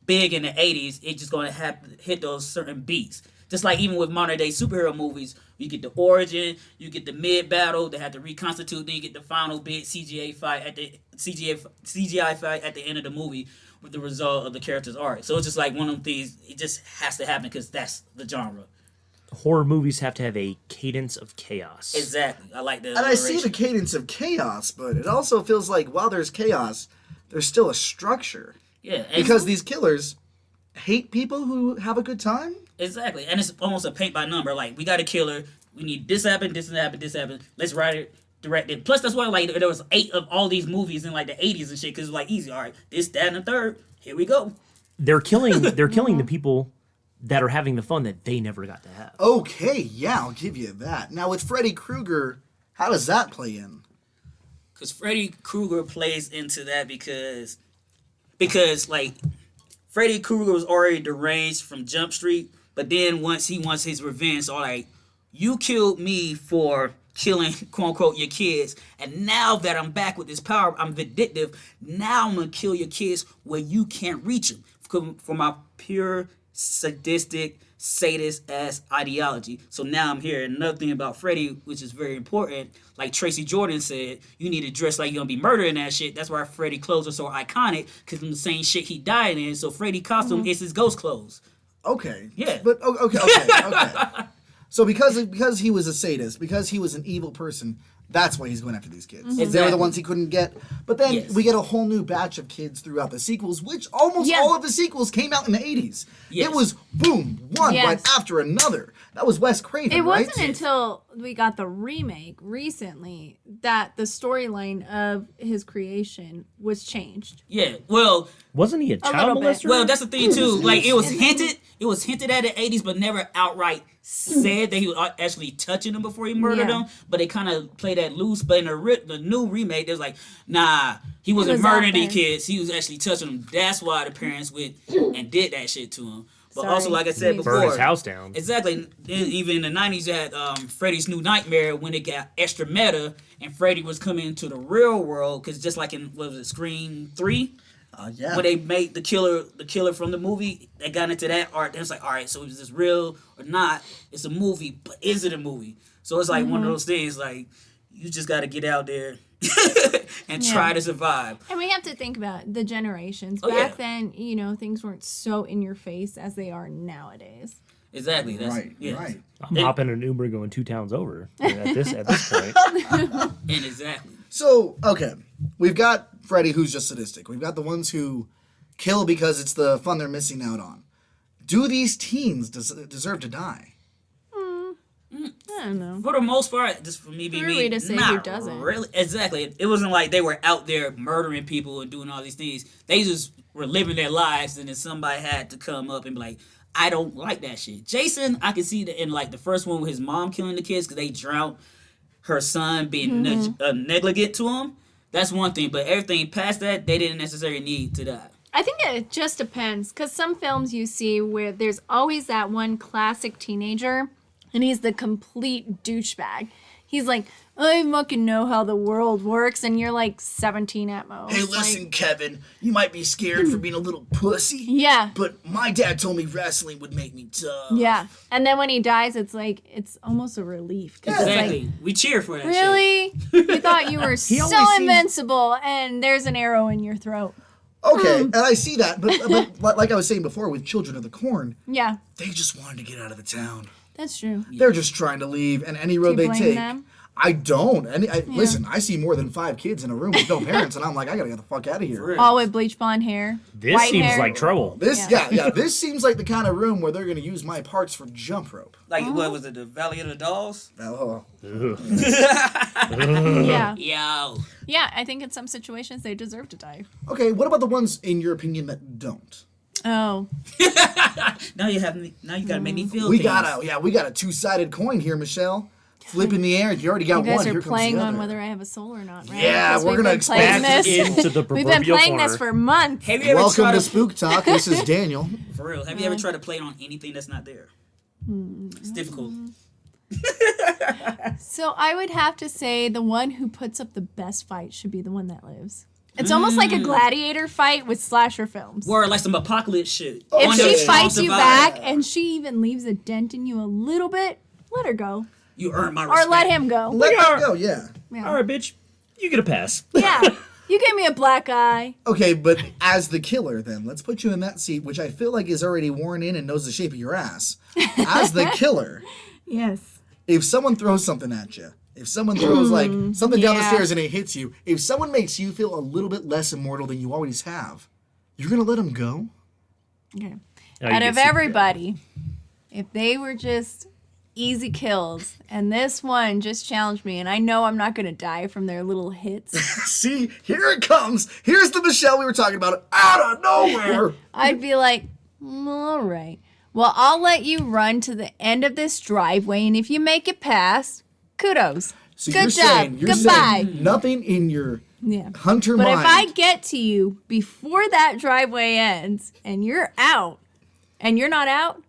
big in the 80s, it's just going to have to hit those certain beats. Just like even with modern day superhero movies, you get the origin, you get the mid battle, they have to reconstitute, then you get the final big CGI fight at the end of the movie with the result of the character's arc. So it's just like one of them things. It just has to happen because that's the genre. Horror movies have to have a cadence of chaos. Exactly. I like that. And I see the cadence of chaos, but it also feels like while there's chaos, there's still a structure. Yeah. Because these killers hate people who have a good time? Exactly. And it's almost a paint by number. Like, we got a killer. We need this happen, this happen, this happen. Let's write it, direct it. Plus, that's why, like, there was 8 of all these movies in, like, the 80s and shit. Because it was, like, easy. All right, this, that, and the third. Here we go. They're killing the people that are having the fun that they never got to have. Okay, yeah, I'll give you that. Now, with Freddy Krueger, how does that play in? Because Freddy Krueger plays into that because, like, Freddy Krueger was already deranged from Jump Street. But then once he wants his revenge, all right, you killed me for killing, quote unquote, your kids. And now that I'm back with this power, I'm vindictive. Now I'm going to kill your kids where you can't reach them for my pure, sadistic, sadist-ass ideology. So now I'm here. And another thing about Freddy, which is very important, like Tracy Jordan said, you need to dress like you're going to be murdering that shit. That's why Freddy clothes are so iconic, because the same shit he died in. So Freddy costume is his ghost clothes. Okay. Yeah. But, okay. So because he was a sadist, because he was an evil person, that's why he's going after these kids. They were the Exactly. ones he couldn't get. But then Yes. we get a whole new batch of kids throughout the sequels, which almost all of the sequels came out in the 80s. Yes. It was, boom, one Yes. right after another. That was Wes Craven, It right? wasn't until we got the remake recently that the storyline of his creation was changed. Yeah, well, Wasn't he a child little bit. molester? well, that's the thing too. Like, it was hinted at the 80s, but never outright said that he was actually touching them before he murdered Yeah. them. But they kind of played that loose. But in the new remake, they was like, nah, he wasn't was out murdering these there. kids. He was actually touching them. That's why the parents went and did that shit to him. But Sorry. also, like I said Burn before, Burn his house down. exactly. Then even in the 90s, you had Freddy's New Nightmare when it got extra meta, and Freddy was coming into the real world, because just like in, what was it, Scream 3? Yeah. When they made the killer from the movie, they got into that art. It was like, all right, so is this real or not? It's a movie, but is it a movie? So it's like one of those things, like, you just got to get out there and try to survive. And we have to think about the generations. Oh, Back yeah. then, things weren't so in your face as they are nowadays. Exactly. That's, Right, yeah. right. I'm hopping an Uber going 2 towns over at this point. And exactly. So, okay, we've got Freddy, who's just sadistic. We've got the ones who kill because it's the fun they're missing out on. Do these teens deserve to die? I don't know. For the most part, just for me being Early me, to say who not doesn't. really. Exactly. It wasn't like they were out there murdering people and doing all these things. They just were living their lives, and then somebody had to come up and be like, I don't like that shit. Jason, I can see that in like the first one with his mom killing the kids because they drowned her son being negligent to him. That's one thing, but everything past that, they didn't necessarily need to die. I think it just depends, because some films you see where there's always that one classic teenager, and he's the complete douchebag. He's like, I fucking know how the world works, and you're like 17 at most. Hey, Like, listen, Kevin, you might be scared for being a little pussy. Yeah. But my dad told me wrestling would make me tough. Yeah. And then when he dies, it's like, it's almost a relief. 'Cause it's Exactly. like, We cheer for that shit. really? You thought you were so always seems- invincible, and there's an arrow in your throat. Okay, and I see that, but like I was saying before with Children of the Corn, Yeah, they just wanted to get out of the town. that's true. They're just trying to leave, and any road Do you they blame take. them? I don't. Listen, I see more than 5 kids in a room with no parents, and I'm like, I gotta get the fuck out of here. real. All with bleach blonde hair. This white seems hair. like trouble. This, Yeah. this seems like the kind of room where they're gonna use my parts for jump rope. Like, what was it, the Valley of the Dolls? Oh, Ugh. Yeah. Yo. Yeah, I think in some situations they deserve to die. okay, what about the ones in your opinion that don't? Oh. Now you gotta make me feel We things. got a 2-sided coin here, Michelle. Flip in the air. You already got You guys one. are Here comes playing the on other. whether I have a soul or not, right? Yeah, 'Cause we're we've gonna been playing Back this. into the We've proverbial been playing corner. this for months. Have you ever Welcome tried to Spook Talk. This is Daniel. For real, have you ever tried to play it on anything that's not there? It's difficult. So I would have to say the one who puts up the best fight should be the one that lives. It's almost like a gladiator fight with slasher films. Or like some apocalypse shit. If One she that's strong fights you survive. back and she even leaves a dent in you a little bit, let her go. You earn my Or respect. let him go. Let that go, yeah. Yeah. All right, bitch. You get a pass. Yeah. You gave me a black eye. Okay, but as the killer, then let's put you in that seat, which I feel like is already worn in and knows the shape of your ass. As the killer, Yes. if someone throws something at you, if someone throws like something down the Yeah. stairs and it hits you, if someone makes you feel a little bit less immortal than you always have, you're gonna let them go? Okay. Now you Out get of super everybody, if they were just easy kills and this one just challenged me and I know I'm not going to die from their little hits, See, here it comes. Here's the Michelle we were talking about out of nowhere. I'd be like, all right. Well, I'll let you run to the end of this driveway, and if you make it past, kudos. So Good you're job. saying, Goodbye. nothing in your Yeah. hunter But mind. if I get to you before that driveway ends and you're out and you're not out,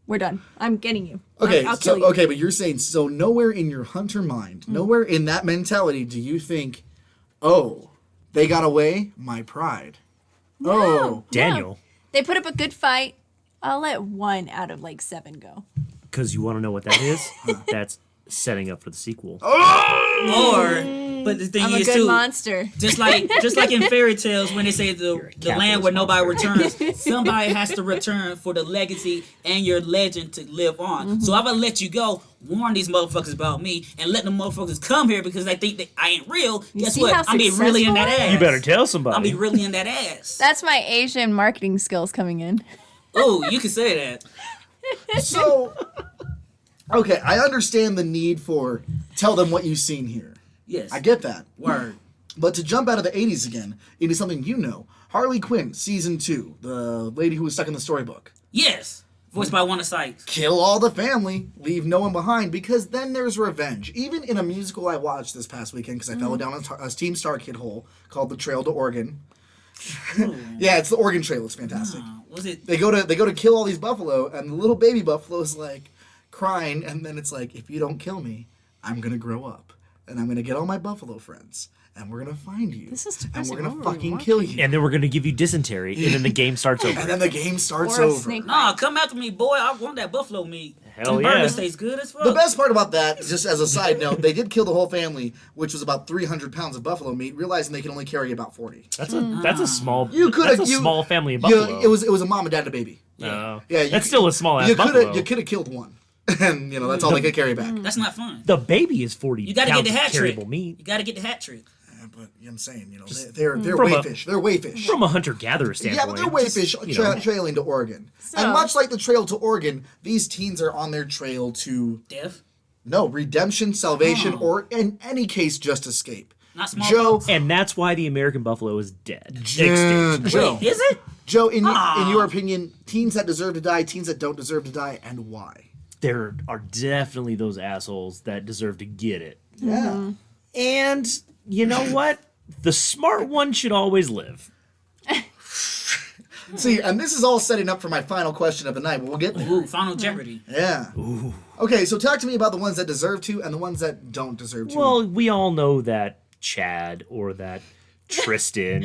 we're done. I'm getting you. Okay, I'll kill you. okay, but you're saying so nowhere in your hunter mind, nowhere in that mentality do you think, oh, they got away, my pride. Oh, Daniel, They put up a good fight. I'll let 1 out of like 7 go. because you want to know what that is? That's setting up for the sequel. But the thing I'm a is good too, monster. just like in fairy tales when they say the land where nobody returns, somebody has to return for the legacy and your legend to live on. Mm-hmm. So I'm gonna let you go, warn these motherfuckers about me, and let the motherfuckers come here because they think that I ain't real. Guess see what? how I'm be really in that successful I ass. You better tell I'll somebody. be really in that ass. That's my Asian marketing skills coming in. Oh, you can say that. so okay, I understand the need for tell them what you've seen here. Yes. I get that. Word. But to jump out of the 80s again into something you know, Harley Quinn, season 2, the lady who was stuck in the storybook. Yes. Voiced by Wanda Sykes. Kill all the family, leave no one behind, because then there's revenge. Even in a musical I watched this past weekend, because I fell down a Team Star Kid hole called The Trail to Oregon. Yeah, it's the Oregon Trail. It's fantastic. Was it? They go to kill all these buffalo, and the little baby buffalo's like crying, and then it's like, if you don't kill me, I'm gonna grow up, and I'm gonna get all my buffalo friends, and we're gonna find you, This is and depressing. we're gonna What were we fucking watching? kill you, And then we're going to give you dysentery, and then the game starts over. and then the game starts Or a over. snake Nah, come after me, boy. I want that buffalo meat. Hell Them yeah. burgers taste good as fuck. The best part about that, just as a side note, they did kill the whole family, which was about 300 pounds of buffalo meat, realizing they can only carry about 40. That's a small. You could That's have a small family of buffalo. It was a mom and dad and a baby. No. Yeah, That's still a small ass You buffalo. could have killed one, and that's all they could carry back. That's not fun. The baby is 40 You gotta pounds get the hat of trick. carryable meat. You gotta get the hat trick. But I'm saying, they're From a- wayfish. They're wayfish. From a hunter-gatherer standpoint. Yeah, but they're wayfish trailing to Oregon. And much like the trail to Oregon, these teens are on their trail to Death. redemption, salvation, or in any case, just escape. Not small. Joe, And that's why the American buffalo is dead. Yeah, Extinct. Joe, Wait, is it? Joe, in your opinion, teens that deserve to die, teens that don't deserve to die, and why? There are definitely those assholes that deserve to get it. Yeah. And you know what? The smart one should always live. See, and this is all setting up for my final question of the night, but we'll get there. Ooh, Final Jeopardy. Yeah. Ooh. Okay, so talk to me about the ones that deserve to and the ones that don't deserve to. Well, we all know that Chad or that Tristan,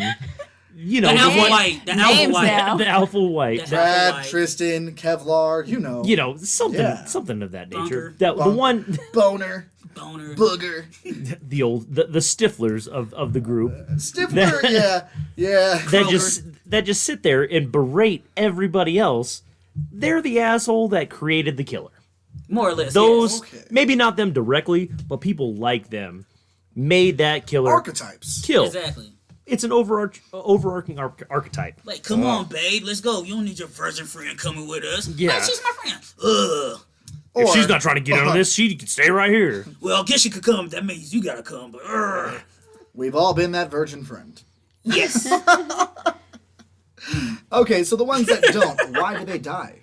you know, The the Alpha one, White. The Names Alpha White. now. the Alpha White, Brad, White. Tristan, Kevlar, you know. you know, something, Yeah. something of that nature. Bunker. That the one, Boner, Boner. Booger, the Stiflers of the group Stifler, yeah. that just sit there and berate everybody else. They're the asshole that created the killer. More or less. Those, Okay. maybe not them directly, but people like them made that killer Archetypes. kill. Yes. Exactly. It's an overarching archetype. Like, come on, babe, let's go. You don't need your virgin friend coming with us. Yeah. Like, she's my friend. Ugh. If Or- she's not trying to get out of this, she can stay right here. Well, I guess you could come. That means you gotta come. But We've all been that virgin friend. yes. Okay, so the ones that don't, why do they die?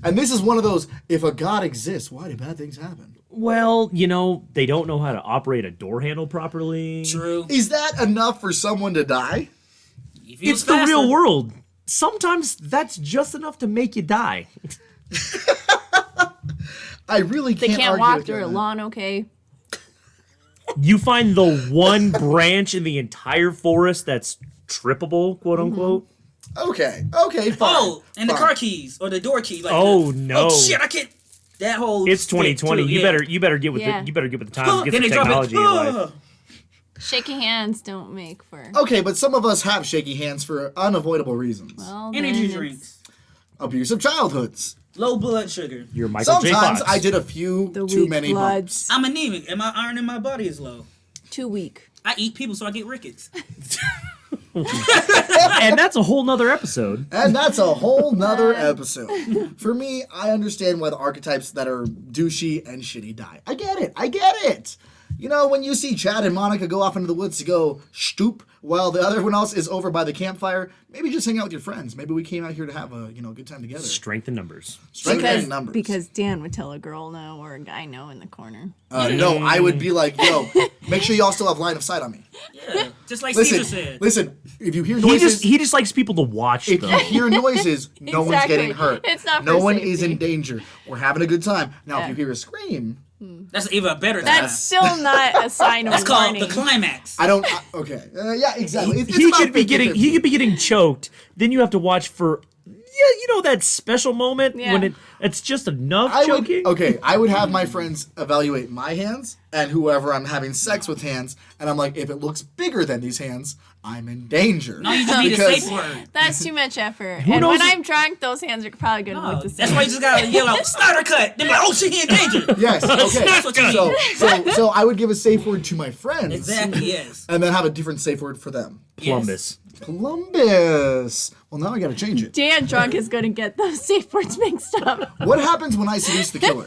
And this is one of those, if a god exists, why do bad things happen? Well, you know, they don't know how to operate a door handle properly. True. Is that enough for someone to die? If you It's was the faster- real world. Sometimes that's just enough to make you die. I really They can't can't argue walk with you through a on that. lawn, okay? You find the one branch in the entire forest that's trippable, quote unquote. Okay, fine. Oh, and the fine. car keys or the door key. Like Oh, no. Oh shit! I can't. That whole. It's stick, 2020. too, You yeah. better get with Yeah. the times. Get Then some they drop technology it. in your life. Shaky hands don't make for. Okay, but some of us have shaky hands for unavoidable reasons. Well, Energy then drinks. Abusive childhoods. Low blood sugar. You're Michael J. Sometimes Fox. I did a few The too weak many bloods. bumps. I'm anemic, and my iron in my body is low. Too weak. I eat people, so I get rickets. And that's a whole nother episode. And that's a whole nother episode. For me, I understand why the archetypes that are douchey and shitty die. I get it. You know, when you see Chad and Monica go off into the woods to go stoop while the other one else is over by the campfire, maybe just hang out with your friends. Maybe we came out here to have a good time together. Strength in numbers. Strength and numbers. Because Dan would tell a girl no or a guy no in the corner. No, I would be like, yo, make sure y'all still have line of sight on me. Yeah, just like Caesar said. Listen, if you hear noises, He just likes people to watch if though. you hear noises, no one's Exactly. getting hurt. It's not no for one safety. is in danger. We're having a good time. Now, if Yeah. you hear a scream, That's even a better time. That's still not a sign of That's called warning. the climax. I don't. Okay, yeah, exactly. It's He about could be 50-50. getting choked. Then you have to watch for that special moment Yeah. when it's just enough I would, choking. okay, I would have my friends evaluate my hands and whoever I'm having sex with hands, and I'm like, if it looks bigger than these hands, I'm in danger. No, you just need a Because- safe word. That's too much effort. Who And knows when if- I'm drunk, those hands are probably going to No, look the same. that's why you just gotta yell out Snyder cut. They're like, oh shit, he in danger. Yes. Okay. That's what you So, so I would give a safe word to my friends, Exactly. Yes. and then have a different safe word for them. Plumbus. Columbus. Well, now I got to change it. Dan drunk is going to get those safe words mixed up. What happens when I seduce the killer?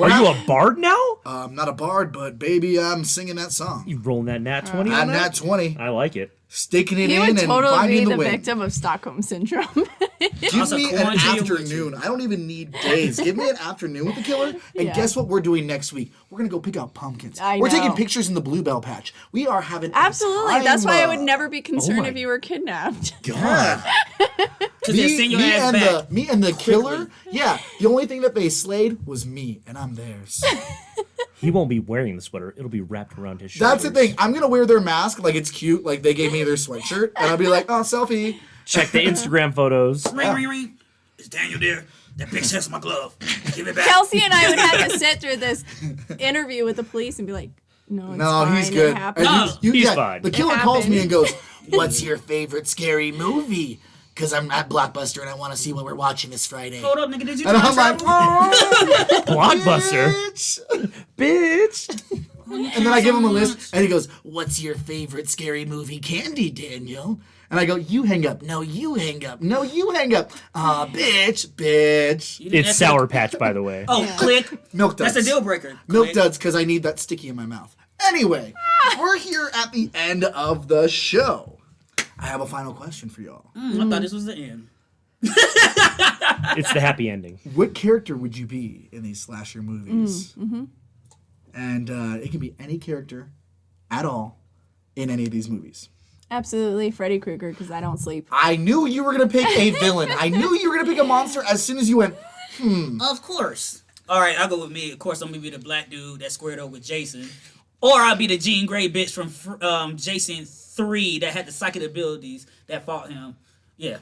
Are you a bard now? I'm not a bard, but baby, I'm singing that song. You rolling that nat 20 I'm on that? nat 20, I like it. sticking it He in would and totally finding be the the wind. victim of Stockholm Syndrome. Give Also, me an quarantine afternoon. I don't even need days. Give me an afternoon with the killer. And Yeah. guess what we're doing next week? We're going to go pick out pumpkins. I We're taking know. pictures in the Bluebell Patch. We are having a Absolutely. That's why I would time. never be concerned my if you were kidnapped. God. Because they send your ass and back. me and the killer, yeah, the only thing that they slayed was me, and I'm theirs. He won't be wearing the sweater. It'll be wrapped around his shoulders. That's the thing. I'm going to wear their mask like it's cute, like they gave me their sweatshirt, and I'll be like, oh, selfie. Check the Instagram photos. Ring, ring, ring. Is Daniel there? That bitch has my glove. Give it back. Kelsey and I would have to sit through this interview with the police and be like, no, it's No, fine. he's good. It happened. And He's fine. The killer It calls me happened. and goes, what's your favorite scary movie? Because I'm at Blockbuster and I want to see what we're watching this Friday. Hold up, nigga. Did you And try I'm like, to Blockbuster. bitch. Bitch. And then I give him a list, and he goes, what's your favorite scary movie candy, Daniel? And I go, you hang up. No, you hang up. No, you hang up. Aw, bitch. It's Sour Patch, by the way. Oh, click. Milk duds. That's a deal breaker. Milk Click. duds, because I need that sticky in my mouth. Anyway, we're here at the end of the show. I have a final question for y'all. I thought this was the end. It's the happy ending. What character would you be in these slasher movies? And it can be any character at all in any of these movies. Absolutely, Freddy Krueger, because I don't sleep. I knew you were going to pick a villain. I knew you were going to pick a monster as soon as you went, Of course. All right, I'll go with me. Of course, I'm going to be the black dude that squared up with Jason. Or I'll be the Jean Grey bitch from Jason 3 that had the psychic abilities that fought him. Yeah.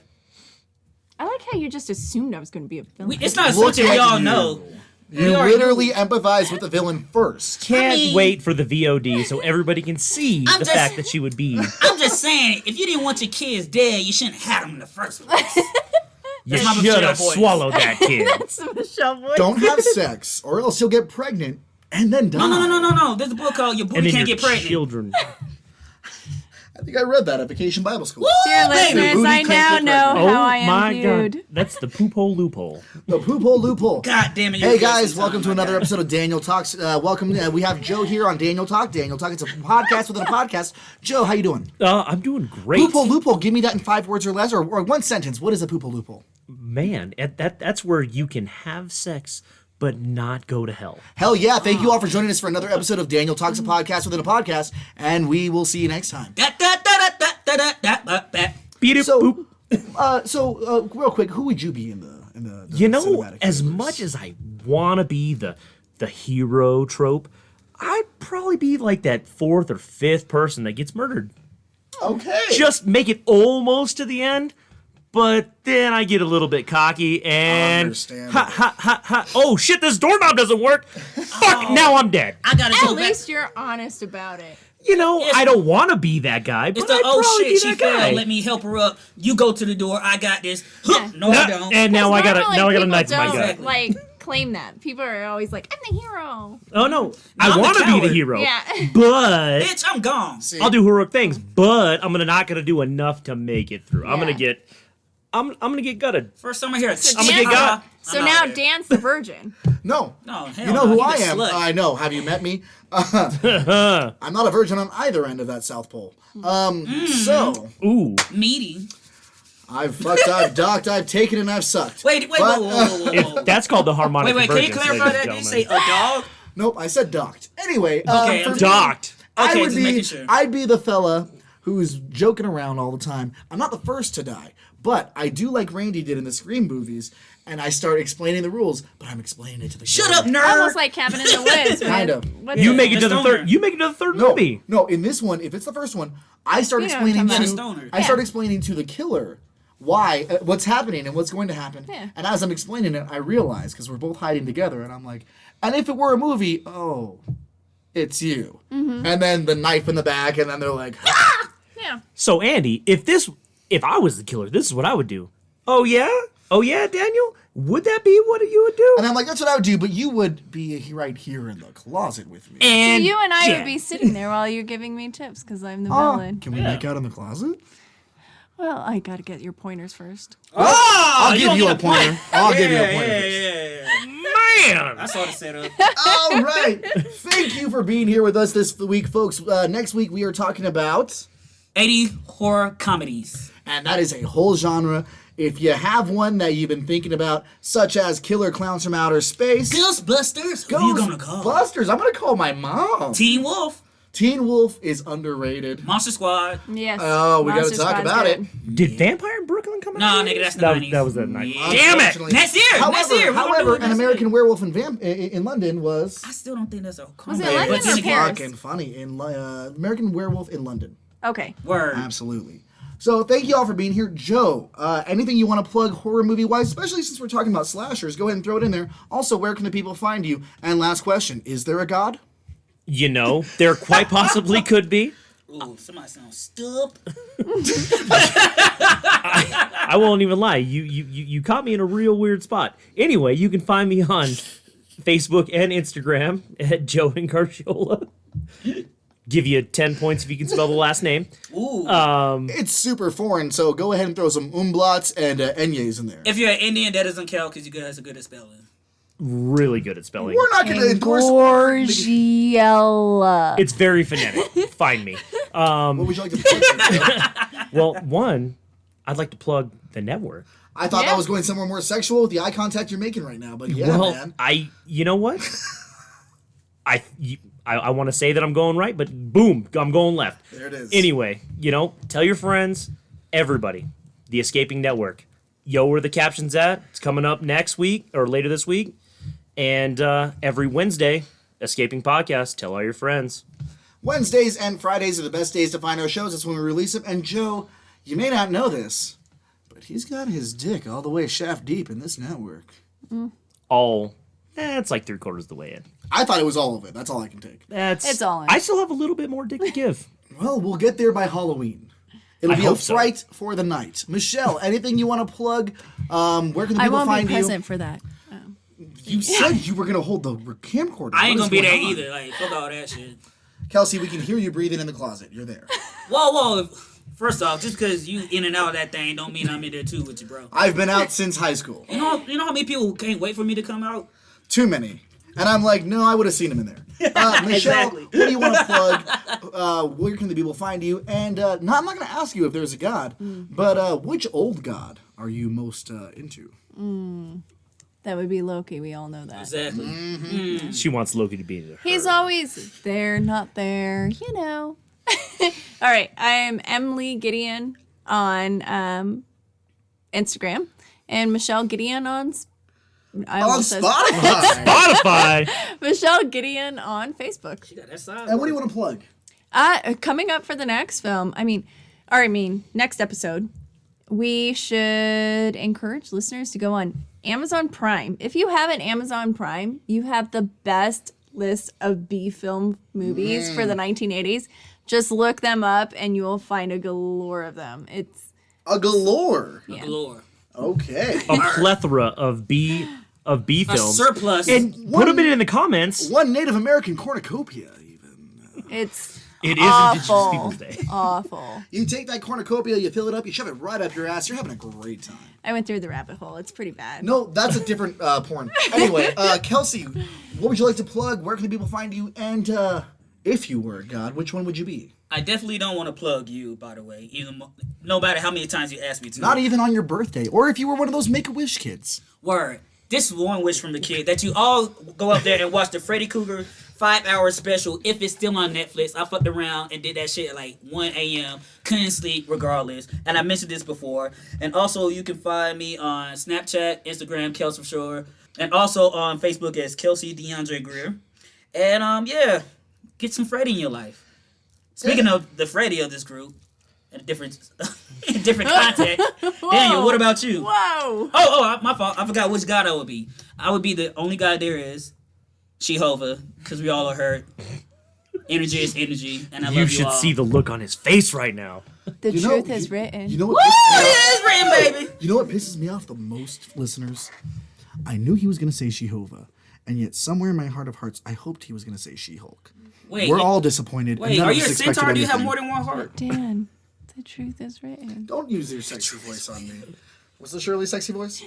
I like how you just assumed I was going to be a villain. It's not Look something we at all you. know. you We are literally empathize with the villain first. Can't mean- wait for the VOD so everybody can see I'm the just- fact that she would be. I'm just saying, if you didn't want your kids dead, you shouldn't have them in the first place. You my should Michelle have voice. swallowed that kid. That's Michelle voice. Don't have sex, or else you'll get pregnant and then die. No. There's a book called Your And Booty then Can't your Get Pregnant. children. I think I read that at Vacation Bible School. Dear baby. listeners, Booty I can't now get know pregnant. how I am my viewed. God. That's the poop hole loophole. The poop hole loophole. God damn it. Hey guys, welcome to another episode of Daniel Talks. Welcome. We have Joe here on Daniel Talk. Daniel Talk. It's a podcast within a podcast. Joe, how you doing? I'm doing great. Poop hole loophole. Give me that in 5 words or less, or one sentence. What is a poop hole loophole? Man, that's where you can have sex but not go to hell. Hell yeah! Thank you all for joining us for another episode of Daniel Talks, a podcast within a podcast, and we will see you next time. Beat it, So, poop. real quick, who would you be in the You know, cinematic as universe? much as I want to be the hero trope, I'd probably be like that 4th or 5th person that gets murdered. Okay. Just make it almost to the end, but then I get a little bit cocky and Understandable. ha. Oh shit, this doorknob doesn't work. Fuck, now I'm dead. I gotta At go back. least you're honest about it. You know, Yes. I don't want to be that guy, but It's the I'd oh probably shit, be she that fell. guy. Let me help her up. You go to the door. I got this. Huh, no, I don't. And now I got Normally, a people knife in my don't, gut. Exactly. like, claim that. People are always like, I'm the hero. Oh no, I'm I the want to be the coward. hero. Yeah. But Bitch, I'm gone. See, I'll do heroic things. But I'm not gonna do enough to make it through. I'm Yeah. gonna get gutted. First time I hear it. So I'm gonna get got. So now Dan's the virgin. no. No, hell You know who no, I he the am? slut. I know. Have you met me? I'm not a virgin on either end of that South Pole. So Ooh, Meaty. I've fucked, I've docked, I've taken, and I've sucked. Wait, But, whoa. that's called the harmonic Wait, can you convergence, clarify ladies that? and Did you say gentlemen. a dog? Nope, I said docked. Anyway, Okay, for I'm me, Docked. I Okay, would just be, making sure. I'd be the fella who's joking around all the time. I'm not the first to die, but I do like Randy did in the Scream movies, and I start explaining the rules, but I'm explaining it to the Shut killer. up, nerd. Almost like Cabin in the Woods. Kind with- of. what's You it? make it to the stoner. third. You make it to the third No, movie. no. In this one, if it's the first one, I start You know explaining what I'm to talking about. I start explaining to the killer why what's happening and what's going to happen. Yeah. And as I'm explaining it, I realize because we're both hiding together, and I'm like, and if it were a movie, oh, it's you. Mm-hmm. And then the knife in the back, and then they're like, Yeah. So Andy, if I was the killer, this is what I would do. Oh yeah, Daniel. Would that be what you would do? and I'm like, that's what I would do, but you would be right here in the closet with me. So And you and I yeah. would be sitting there while you're giving me tips because I'm the Oh, villain. can we make out in the closet? Well, I gotta get your pointers first. I'll you give you a don't get a pointer. I'll give you a Yeah, pointer. yeah. Man, I saw the setup. All right. Thank you for being here with us this week, folks. Next week, we are talking about, 80 horror comedies. and that is a whole genre. If you have one that you've been thinking about, such as Killer Clowns from Outer Space, Ghostbusters. Who you gonna call? Ghostbusters, I'm going to call my mom. Teen Wolf. Teen Wolf is underrated. Monster Squad. Yes. Oh, we gotta Monster talk Squad's about good. did Vampire in Brooklyn come out? Nah, yet? nigga, that's the that, 90s. that was the 90s. Yeah. Damn it! Unfortunately. Next year. However, Next year. We're gonna do however, it An next American year. Werewolf in London was I still don't think that's a Was comedy. it London but or then again- Paris? fucking funny. American Werewolf in London. Okay. Word. Absolutely. So thank you all for being here. Joe, anything you want to plug horror movie wise, especially since we're talking about slashers, go ahead and throw it in there. Also, where can the people find you? And last question, is there a god? You know, there quite possibly could be. Ooh, somebody sounds stupid. I won't even lie. You caught me in a real weird spot. Anyway, you can find me on Facebook and Instagram at Joe and Garciola. Give you 10 points if you can spell the last name. Ooh. It's super foreign, so go ahead and throw some umlauts and enyes in there. If you're an Indian, that doesn't count because you're good at spelling. Really good at spelling. We're not going to endorse. Gorgiella. It's very phonetic. Find me. What would you like to plug? Well, one, I'd like to plug the network. I thought Yeah. that was going somewhere more sexual with the eye contact you're making right now, but yeah, well, man. you know what? I want to say that I'm going right, but boom, I'm going left. There it is. Anyway, tell your friends, everybody, the Escaping Network. Yo, where the caption's at? It's coming up next week or later this week. And every Wednesday, Escaping Podcast. Tell all your friends. Wednesdays and Fridays are the best days to find our shows. That's when we release them. And Joe, you may not know this, but he's got his dick all the way shaft deep in this network. It's like 3/4 of the way in. I thought it was all of it. That's all I can take. It's all in. I still have a little bit more dick to give. Well, we'll get there by Halloween. It'll I be a hope so. fright for the night. Michelle, anything you want to plug? Where can the I people won't find be present for that. You said you were going to hold the camcorder. I ain't What gonna is be there going on? either. Like, fuck all that shit. Kelsey, we can hear you breathing in the closet. You're there. Whoa. First off, just because you in and out of that thing don't mean I'm in there too with you, bro. I've been out since high school. You know how many people can't wait for me to come out? Too many. And I'm like, no, I would have seen him in there. Michelle, Exactly. what do you want to plug? Where can the people find you? And I'm not going to ask you if there's a god, but which old god are you most into? That would be Loki. We all know that. Exactly. She wants Loki to be there. He's always there, not there, All right, I am Emily Gideon on Instagram and Michelle Gideon on On Spotify. Spotify! Michelle Gideon on Facebook. She got that side. And what do you want to plug? Coming up for the next film, next episode, we should encourage listeners to go on Amazon Prime. If you have an Amazon Prime, you have the best list of B film movies for the 1980s. Just look them up and you will find a galore of them. It's A galore. yeah. Galore. Okay. A plethora of B A films. surplus. And put a bit in the comments. One Native American cornucopia, even. It's It is awful. Indigenous Peoples Day. awful. You take that cornucopia, you fill it up, you shove it right up your ass. You're having a great time. I went through the rabbit hole. It's pretty bad. No, that's a different porn. Anyway, Kelsey, what would you like to plug? Where can the people find you? And if you were a god, which one would you be? I definitely don't want to plug you, by the way. No matter how many times you ask me to. Not even on your birthday, or if you were one of those Make-A-Wish kids. Word. This is one wish from the kid, that you all go up there and watch the Freddy Krueger 5-hour special if it's still on Netflix. I fucked around and did that shit at like 1 a.m. Couldn't sleep regardless. And I mentioned this before. And also you can find me on Snapchat, Instagram, Kelsey for sure. And also on Facebook as Kelsey DeAndre Greer. And get some Freddy in your life. Speaking of the Freddy of this group, in a different context. Daniel, what about you? Whoa. My fault. I forgot which god I would be. I would be the only god there is, Jehovah, because we all are hurt. Energy is energy, and I love you You should all. see the look on his face right now. The You know- truth is written. You know what? Woo! pisses me off? It is written, baby. You know what pisses me off the most, listeners? I knew he was going to say Jehovah, and yet somewhere in my heart of hearts, I hoped he was going to say She-Hulk. Wait, We're all disappointed. wait. and none Are of you a us expected centaur? Do you have anything. more than one heart? Dan, the truth is written. Don't use your sexy voice on me. What's the Shirley sexy voice?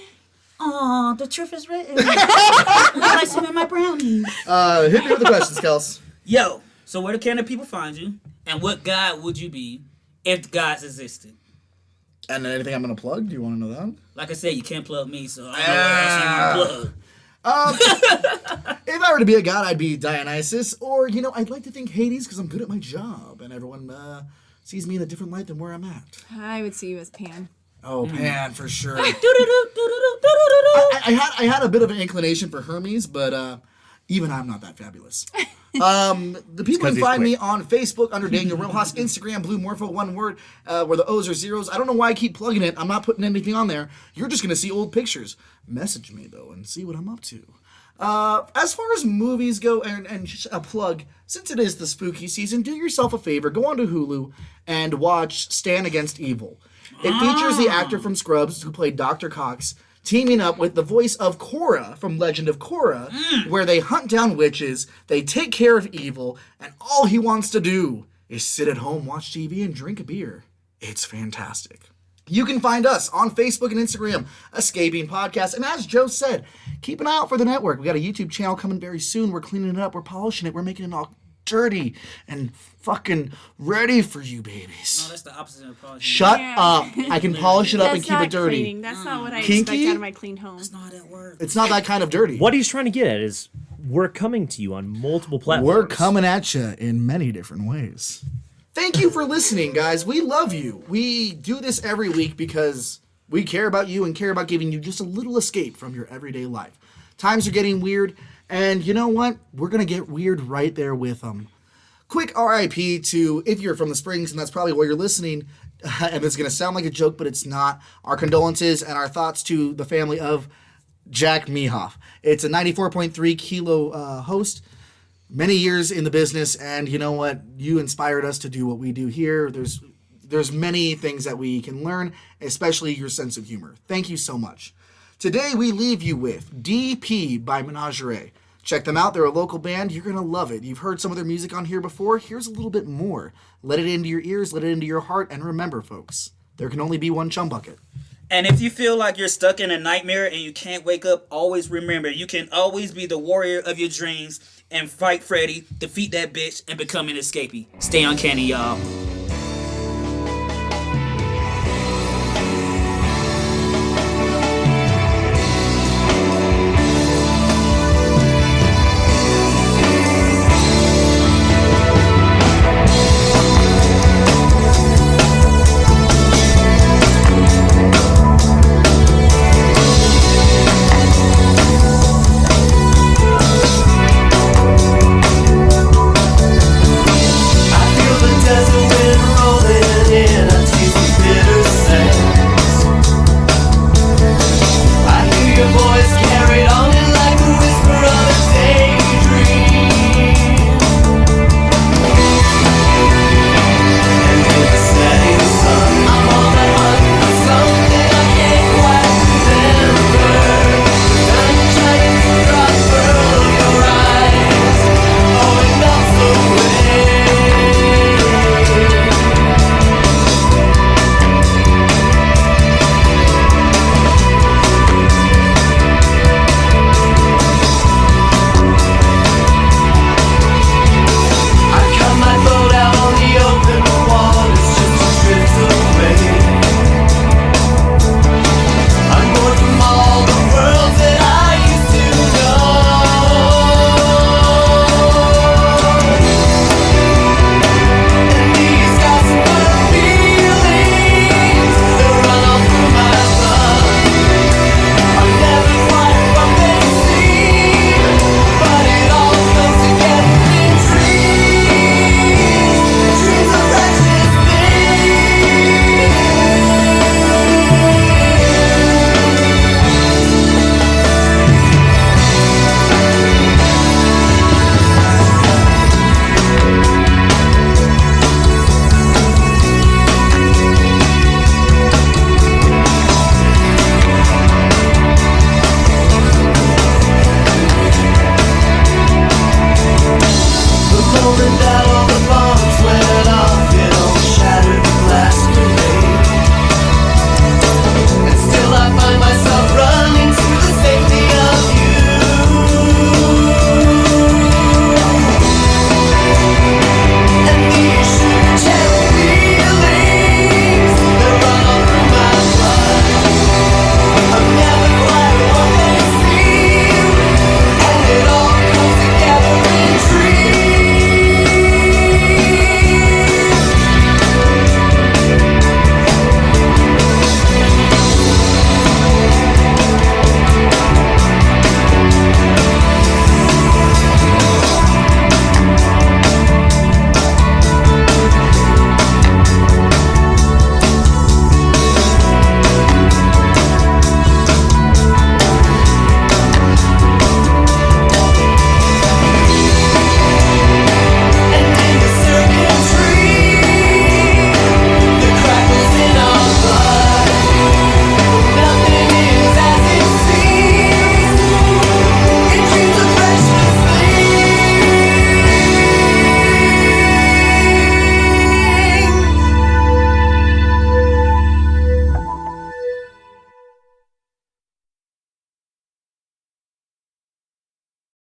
Oh, the truth is written. I like some of my brownies. Hit me with the questions, Kels. Yo, so where can the people find you, and what god would you be if the gods existed? And anything I'm going to plug? Do you want to know that? Like I said, you can't plug me, so I don't know what else you want to plug. If I were to be a god, I'd be Dionysus, or, I'd like to think Hades because I'm good at my job, and everyone sees me in a different light than where I'm at. I would see you as Pan. Oh, Pan, for sure. Do-do-do-do-do-do-do-do. I had a bit of an inclination for Hermes, but even I'm not that fabulous. The people 'cause can he's find me quick. on Facebook under Daniel Rojas, Instagram Blue Morpho, one word, where the O's are zeros. I don't know why I keep plugging it. I'm not putting anything on there. You're just gonna see old pictures. Message me though and see what I'm up to. As far as movies go, and just a plug, since it is the spooky season, do yourself a favor, go onto Hulu and watch Stand Against Evil. It features the actor from Scrubs who played Dr. Cox teaming up with the voice of Korra from Legend of Korra, where they hunt down witches, they take care of evil, and all he wants to do is sit at home, watch TV, and drink a beer. It's fantastic. You can find us on Facebook and Instagram, Escaping Podcast. And as Joe said, keep an eye out for the network. We got a YouTube channel coming very soon. We're cleaning it up. We're polishing it. We're making it all dirty and fucking ready for you babies. No, that's the opposite of polishing. Shut Yeah. up. I can polish it up and That's keep not it dirty. cleaning. That's not what I Kinky? expect out of my clean home. That's not how that works. It's not that kind of dirty. What he's trying to get at is we're coming to you on multiple platforms. We're coming at you in many different ways. Thank you for listening, guys. We love you. We do this every week because we care about you and care about giving you just a little escape from your everyday life. Times are getting weird, and you know what? We're going to get weird right there with them. Quick RIP to, if you're from the Springs, and that's probably why you're listening, and it's going to sound like a joke, but it's not. Our condolences and our thoughts to the family of Jack Mehoff. It's a 94.3 kilo host, many years in the business, and you know what? You inspired us to do what we do here. There's many things that we can learn, especially your sense of humor. Thank you so much. Today we leave you with DP by Menagerie. Check them out. They're a local band. You're going to love it. You've heard some of their music on here before. Here's a little bit more. Let it into your ears, let it into your heart, and remember, folks, there can only be one chum bucket. And if you feel like you're stuck in a nightmare and you can't wake up, always remember, you can always be the warrior of your dreams and fight Freddy, defeat that bitch, and become an escapee. Stay uncanny, y'all.